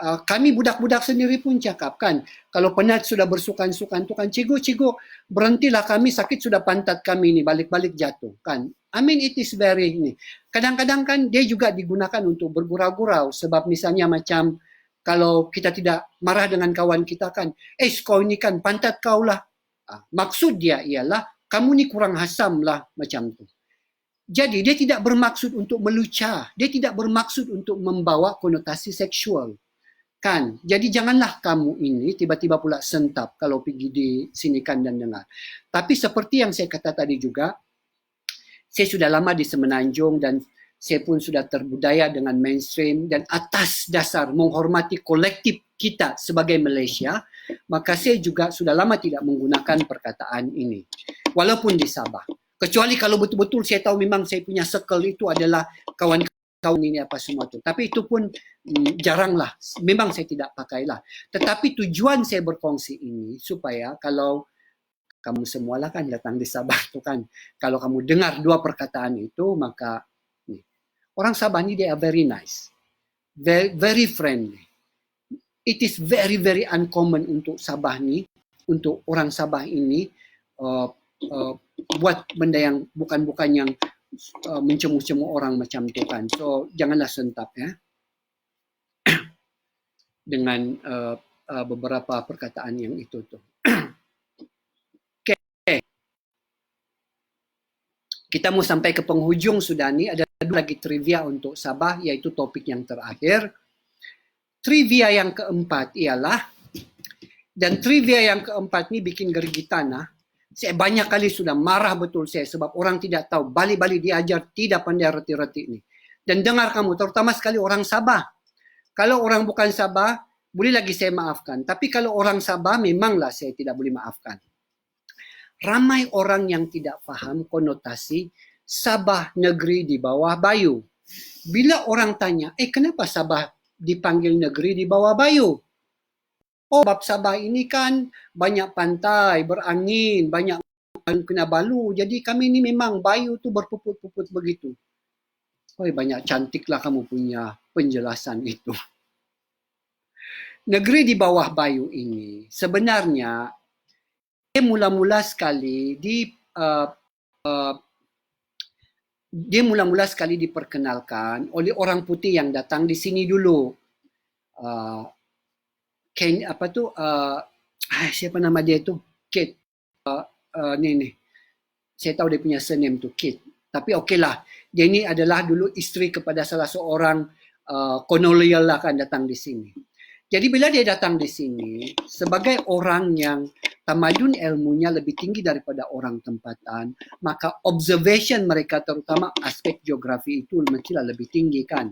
Kami budak-budak sendiri pun cakap kan, kalau penat sudah bersukan-sukan tu kan, cikgu berhentilah, kami sakit sudah pantat kami ni, balik-balik jatuh kan. I mean it is very ni. Kadang-kadang kan dia juga digunakan untuk bergurau-gurau, sebab misalnya macam kalau kita tidak marah dengan kawan kita kan, kau ini kan pantat kau lah. Maksud dia ialah kamu ni kurang hasam lah, macam tu. Jadi dia tidak bermaksud untuk melucah, dia tidak bermaksud untuk membawa konotasi seksual. Kan? Jadi janganlah kamu ini tiba-tiba pula sentap kalau pergi di sini kan dan dengar. Tapi seperti yang saya kata tadi juga, saya sudah lama di Semenanjung dan saya pun sudah terbudaya dengan mainstream, dan atas dasar menghormati kolektif kita sebagai Malaysia, maka saya juga sudah lama tidak menggunakan perkataan ini. Walaupun di Sabah. Kecuali kalau betul-betul saya tahu memang saya punya circle itu adalah kawan-kawan ini apa semua tu. Tapi itu pun jaranglah. Memang saya tidak pakailah. Tetapi tujuan saya berkongsi ini supaya kalau kamu semualah kan datang di Sabah tu kan, kalau kamu dengar 2 perkataan itu, maka orang Sabah ni dia are very nice. Very, very friendly. It is very, very uncommon untuk Sabah ni, untuk orang Sabah ini buat benda yang bukan yang mencemu-cemu orang macam tu kan. So janganlah sentap ya dengan beberapa perkataan yang itu tu. Okay. Kita mau sampai ke penghujung sudah ni. Ada 2 lagi trivia untuk Sabah, iaitu topik yang terakhir. Trivia yang keempat ialah, dan trivia yang keempat ni bikin gerigitan lah. Saya banyak kali sudah marah betul saya sebab orang tidak tahu. Balik-balik diajar tidak pandai reti-reti ni. Dan dengar kamu, terutama sekali orang Sabah. Kalau orang bukan Sabah, boleh lagi saya maafkan. Tapi kalau orang Sabah, memanglah saya tidak boleh maafkan. Ramai orang yang tidak faham konotasi Sabah negeri di bawah Bayu. Bila orang tanya, kenapa Sabah dipanggil negeri di bawah Bayu? Sebab Sabah ini kan banyak pantai, berangin, banyak Kinabalu. Jadi kami ni memang bayu tu berpuput-puput begitu. Oh, banyak cantiklah kamu punya penjelasan itu. Negeri di bawah bayu ini sebenarnya dia mula-mula sekali diperkenalkan oleh orang putih yang datang di sini dulu. Siapa nama dia tu? Kate. Ni. Saya tahu dia punya surname tu, Kate. Tapi okeylah. Dia ni adalah dulu isteri kepada salah seorang kolonial lah kan datang di sini. Jadi bila dia datang di sini, sebagai orang yang tamadun ilmunya lebih tinggi daripada orang tempatan, maka observation mereka terutama aspek geografi itu mestilah lebih tinggi kan.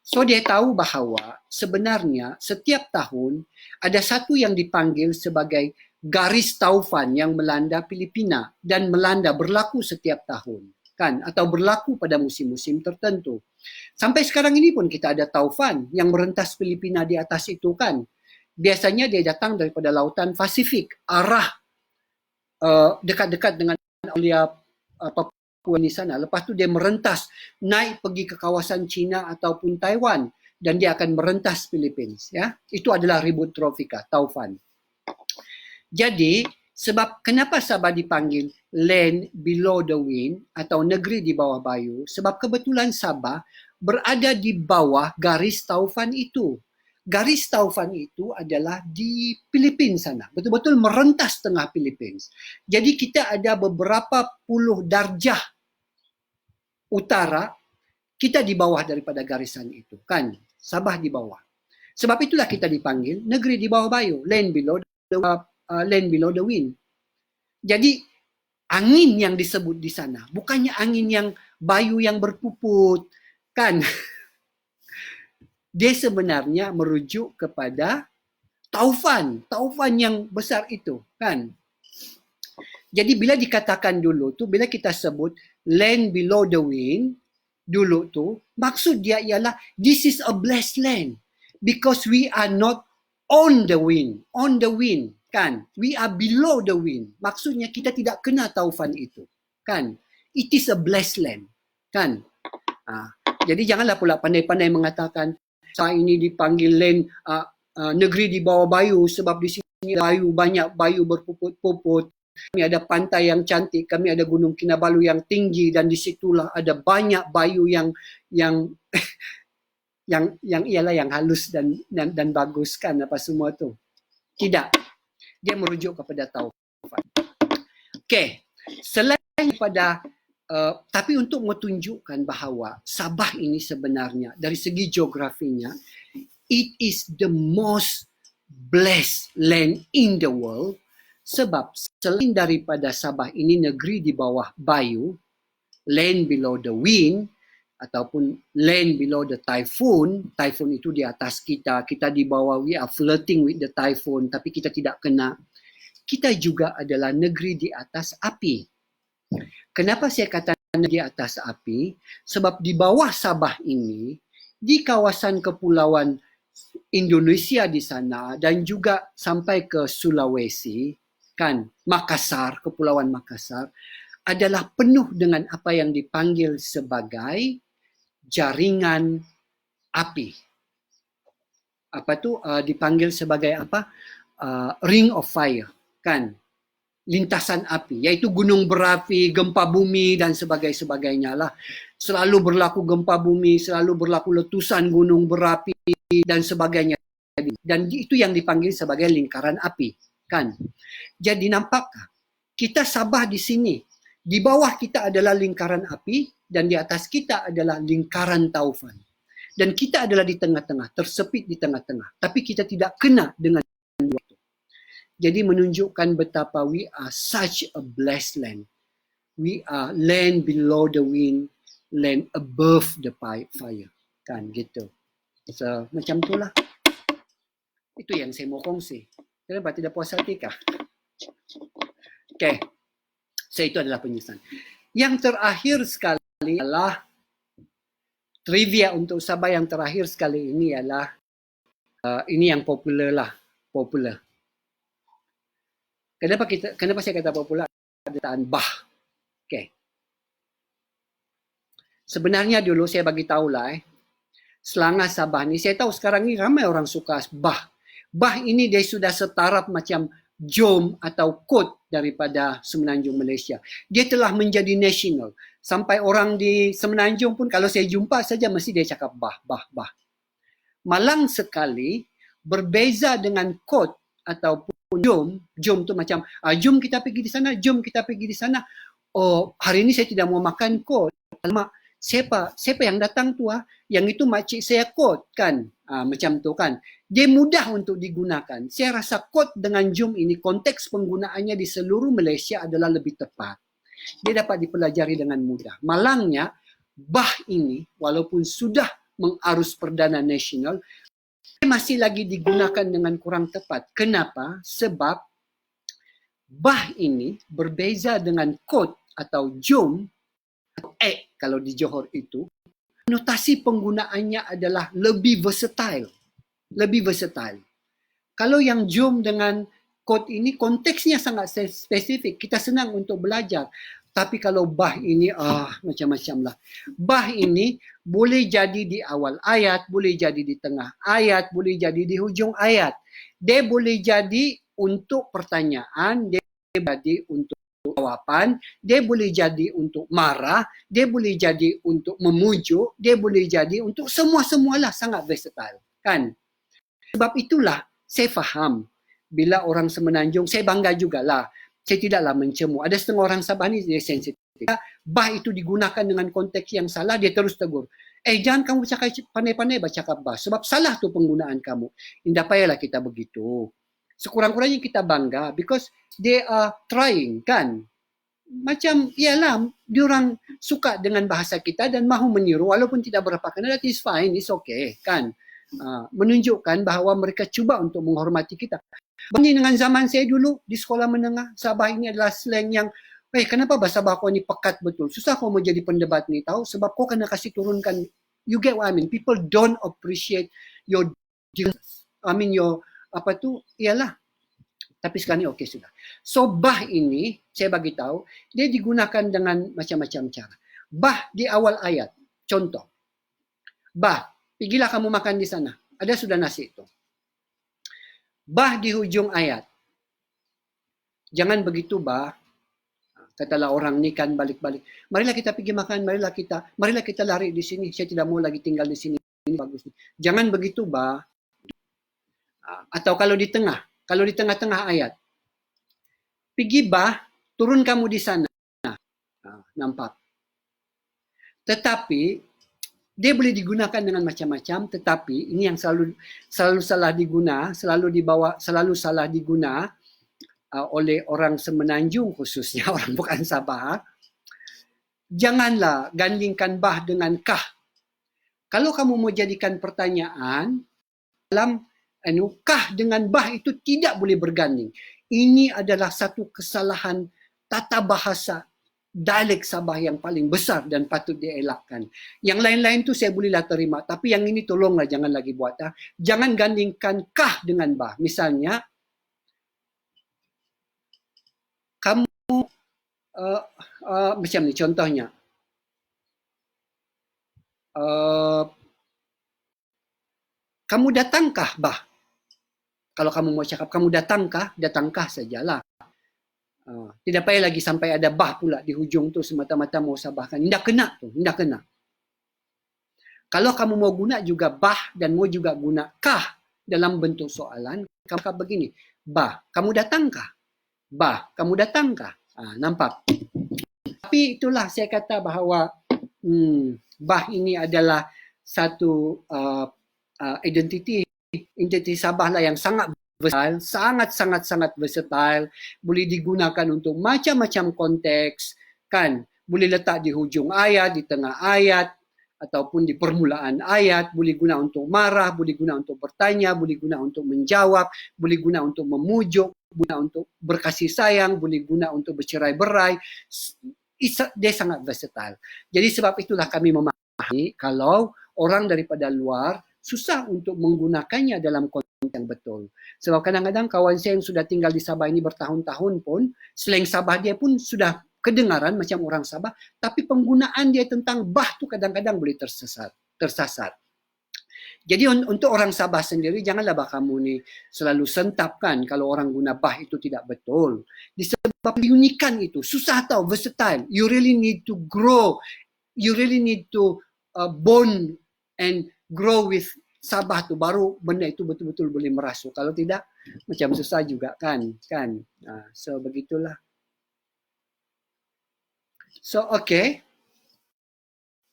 So dia tahu bahawa sebenarnya setiap tahun ada satu yang dipanggil sebagai garis taufan yang melanda Filipina dan melanda berlaku setiap tahun kan, atau berlaku pada musim-musim tertentu. Sampai sekarang ini pun kita ada taufan yang merentas Filipina di atas itu kan. Biasanya dia datang daripada lautan Pasifik, arah dekat-dekat dengan Papua di sana. Lepas tu dia merentas, naik pergi ke kawasan China ataupun Taiwan dan dia akan merentas Philippines. Ya, itu adalah ribut tropika, taufan. Jadi, sebab kenapa Sabah dipanggil land below the wind atau negeri di bawah bayu? Sebab kebetulan Sabah berada di bawah garis taufan itu. Garis taufan itu adalah di Filipina sana. Betul-betul merentas tengah Filipina. Jadi kita ada beberapa puluh darjah utara, kita di bawah daripada garisan itu. Kan? Sabah di bawah. Sebab itulah kita dipanggil negeri di bawah bayu. Land below the wind. Jadi angin yang disebut di sana bukannya angin yang bayu yang berpuput kan. Dia sebenarnya merujuk kepada taufan yang besar itu kan. Jadi bila dikatakan dulu tu, bila kita sebut land below the wind dulu tu, maksud dia ialah this is a blessed land because we are not on the wind kan, we are below the wind. Maksudnya kita tidak kena taufan itu kan. It is a blessed land kan. Jadi janganlah pula pandai-pandai mengatakan saya ini dipanggil land negeri di bawah bayu sebab di sini bayu, banyak bayu berpuput-puput. Kami ada pantai yang cantik, kami ada Gunung Kinabalu yang tinggi dan di situlah ada banyak bayu yang ialah yang halus dan bagus kan apa semua tu. Tidak. Dia merujuk kepada taufan. Okey. Selain daripada tapi untuk menunjukkan bahawa Sabah ini sebenarnya dari segi geografinya it is the most blessed land in the world sebab selain daripada Sabah ini negeri di bawah bayu, land below the wind ataupun land below the typhoon itu di atas kita di bawah, we are flirting with the typhoon tapi kita tidak kena. Kita juga adalah negeri di atas api. Kenapa saya kata di atas api? Sebab di bawah Sabah ini, di kawasan kepulauan Indonesia di sana dan juga sampai ke Sulawesi, kan, Makassar, Kepulauan Makassar, adalah penuh dengan apa yang dipanggil sebagai jaringan api. Apa tu dipanggil sebagai apa? Ring of fire, kan? Lintasan api, iaitu gunung berapi, gempa bumi dan sebagainya lah. Selalu berlaku gempa bumi, selalu berlaku letusan gunung berapi dan sebagainya. Dan itu yang dipanggil sebagai lingkaran api, kan? Jadi nampakkah kita Sabah di sini, di bawah kita adalah lingkaran api dan di atas kita adalah lingkaran taufan. Dan kita adalah di tengah-tengah, tersepit di tengah-tengah. Tapi kita tidak kena dengan itu. Jadi menunjukkan betapa we are such a blessed land. We are land below the wind, land above the fire. Kan gitu. So, macam itulah. Itu yang saya mau kongsi. Kenapa tidak puas hati kah? Okay. So, itu adalah penjelasan. Yang terakhir sekali adalah trivia untuk Sabah yang terakhir sekali ini adalah ini yang popular lah. Popular. Kenapa saya kata popular? dataan bah. Okay. Sebenarnya dulu saya bagi tahu lah, Selangor Sabah ni, saya tahu sekarang ni ramai orang suka bah. Bah ini dia sudah setaraf macam jom atau kod daripada Semenanjung Malaysia. Dia telah menjadi national. Sampai orang di Semenanjung pun kalau saya jumpa saja mesti dia cakap bah, bah, bah. Malang sekali berbeza dengan kod ataupun jom tu macam jom kita pergi di sana, jom kita pergi di sana. Oh, hari ini saya tidak mau makan kod. Alamak, siapa yang datang tu yang itu makcik saya kod kan, macam tu kan. Dia mudah untuk digunakan. Saya rasa kod dengan jom ini konteks penggunaannya di seluruh Malaysia adalah lebih tepat. Dia dapat dipelajari dengan mudah. Malangnya bah ini walaupun sudah mengarus perdana nasional masih lagi digunakan dengan kurang tepat. Kenapa? Sebab bah ini berbeza dengan kod atau jom kalau di Johor itu, notasi penggunaannya adalah lebih versatile. Lebih versatile. Kalau yang jom dengan kod ini, konteksnya sangat spesifik. Kita senang untuk belajar. Tapi kalau bah ini, macam-macam lah. Bah ini boleh jadi di awal ayat, boleh jadi di tengah ayat, boleh jadi di hujung ayat. Dia boleh jadi untuk pertanyaan, dia boleh jadi untuk jawapan, dia boleh jadi untuk marah, dia boleh jadi untuk memujuk, dia boleh jadi untuk semua-semualah, sangat versatile. Kan? Sebab itulah saya faham bila orang Semenanjung, saya bangga jugalah. Saya tidaklah mencemooh. Ada setengah orang Sabah ni dia sensitif. Bah itu digunakan dengan konteks yang salah, dia terus tegur. Jangan kamu cakap pandai-pandai bercakap bah. Sebab salah tu penggunaan kamu. Tidak payahlah kita begitu. Sekurang-kurangnya kita bangga because they are trying, kan? Macam, iyalah, diorang suka dengan bahasa kita dan mahu meniru walaupun tidak berapa kena, that is fine, it's okay, kan? Menunjukkan bahawa mereka cuba untuk menghormati kita. Banding dengan zaman saya dulu di sekolah menengah, Sabah ini adalah slang yang, kenapa bahasa Sabah kau ni pekat betul? Susah kau mau jadi pendebat ni, tahu? Sebab kau kena kasih turunkan, you get what I mean? People don't appreciate your difference. I mean your, iyalah. Tapi sekarang ni okey sudah. So bah ini, saya bagi tahu, dia digunakan dengan macam-macam cara. Bah di awal ayat, contoh. Bah, pergilah kamu makan di sana. Ada sudah nasi itu. Bah di hujung ayat. Jangan begitu bah. Katalah orang ni kan balik-balik. Marilah kita pergi makan, marilah kita lari di sini. Saya tidak mau lagi tinggal di sini. Ini bagus. Jangan begitu bah. Atau kalau di tengah-tengah ayat. Pergi bah, turun kamu di sana. Nampak. Tetapi dia boleh digunakan dengan macam-macam, tetapi ini yang selalu salah diguna, selalu salah diguna oleh orang Semenanjung khususnya, orang bukan Sabah. Janganlah gandingkan bah dengan kah. Kalau kamu mau jadikan pertanyaan, dalam kah dengan bah itu tidak boleh berganding. Ini adalah satu kesalahan tata bahasa dialek Sabah yang paling besar dan patut dielakkan. Yang lain-lain tu saya bolehlah terima, tapi yang ini tolonglah jangan lagi buat. Jangan gandingkan kah dengan bah. Misalnya, kamu macam ni contohnya. Kamu datangkah bah? Kalau kamu mau cakap kamu datangkah sajalah. Tidak payah lagi sampai ada bah pula di hujung tu semata-mata mau sabahkan. Tidak kena tu, tidak kena. Kalau kamu mau guna juga bah dan mau juga guna kah dalam bentuk soalan, kamu begini. Bah, kamu datangkah? Bah, kamu datangkah? Nampak? Tapi itulah saya kata bahawa bah ini adalah satu identiti Sabah lah yang sangat versatile, sangat versatile, boleh digunakan untuk macam-macam konteks, kan? Boleh letak di hujung ayat, di tengah ayat, ataupun di permulaan ayat, boleh guna untuk marah, boleh guna untuk bertanya, boleh guna untuk menjawab, boleh guna untuk memujuk, guna untuk berkasih sayang, boleh guna untuk bercerai-berai. Dia sangat versatile. Jadi sebab itulah kami memahami kalau orang daripada luar susah untuk menggunakannya dalam konteks yang betul. Sebab kadang-kadang kawan saya yang sudah tinggal di Sabah ini bertahun-tahun pun, slang Sabah dia pun sudah kedengaran macam orang Sabah, tapi penggunaan dia tentang bah tu kadang-kadang boleh tersasar. Jadi untuk orang Sabah sendiri, janganlah bah kamu ni selalu sentapkan kalau orang guna bah itu tidak betul. Disebab keunikan itu, susah tau, versatile. You really need to grow. You really need to bond and grow with Sabah tu, baru benda itu betul-betul boleh merasuk. Kalau tidak, macam susah juga kan. So, begitulah. So, okay.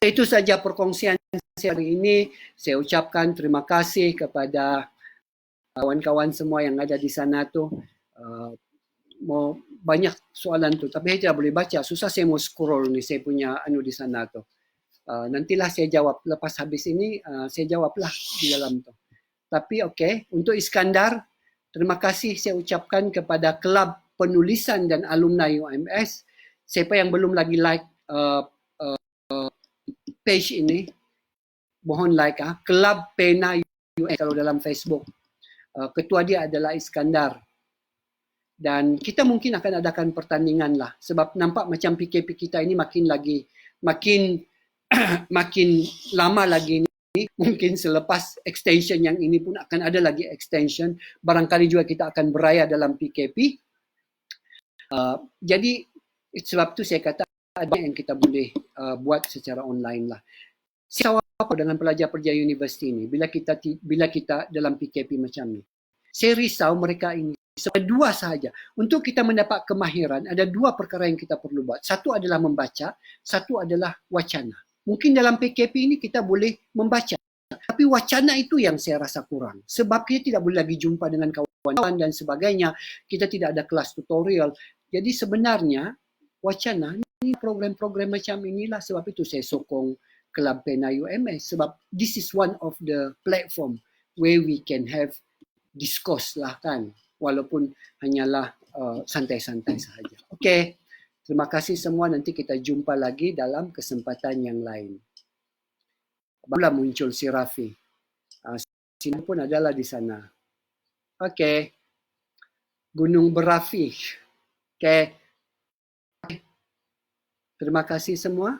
Itu saja perkongsian saya hari ini. Saya ucapkan terima kasih kepada kawan-kawan semua yang ada di sana tu. Mau banyak soalan tu, tapi saya tidak boleh baca. Susah saya mau scroll ni, saya punya di sana tu. Nantilah saya jawab. Lepas habis ini, saya jawablah di dalam tu. Tapi okay, untuk Iskandar, terima kasih saya ucapkan kepada Kelab Penulisan dan Alumni UMS. Siapa yang belum lagi like page ini, mohon like Kelab Pena UMS kalau dalam Facebook. Ketua dia adalah Iskandar. Dan kita mungkin akan adakan pertandingan lah. Sebab nampak macam PKP kita ini makin lama lagi ni. Mungkin selepas extension yang ini pun akan ada lagi extension. Barangkali juga kita akan beraya dalam PKP. Jadi sebab tu saya kata ada yang kita boleh buat secara online lah. Saya apa dengan pelajar-pelajar universiti ini bila kita dalam PKP macam ni. Saya risau mereka ini. Dua sahaja. Untuk kita mendapat kemahiran, ada dua perkara yang kita perlu buat. Satu adalah membaca, satu adalah wacana. Mungkin dalam PKP ini kita boleh membaca. Tapi wacana itu yang saya rasa kurang. Sebab kita tidak boleh lagi jumpa dengan kawan-kawan dan sebagainya. Kita tidak ada kelas tutorial. Jadi sebenarnya wacana ini program-program macam inilah, sebab itu saya sokong Kelab Pena UMS. Sebab this is one of the platform where we can have discourse lah kan. Walaupun hanyalah santai-santai sahaja. Okey. Terima kasih semua. Nanti kita jumpa lagi dalam kesempatan yang lain. Barulah muncul si Rafi. Sini pun adalah di sana. Okey. Gunung Berapi. Okey. Terima kasih semua.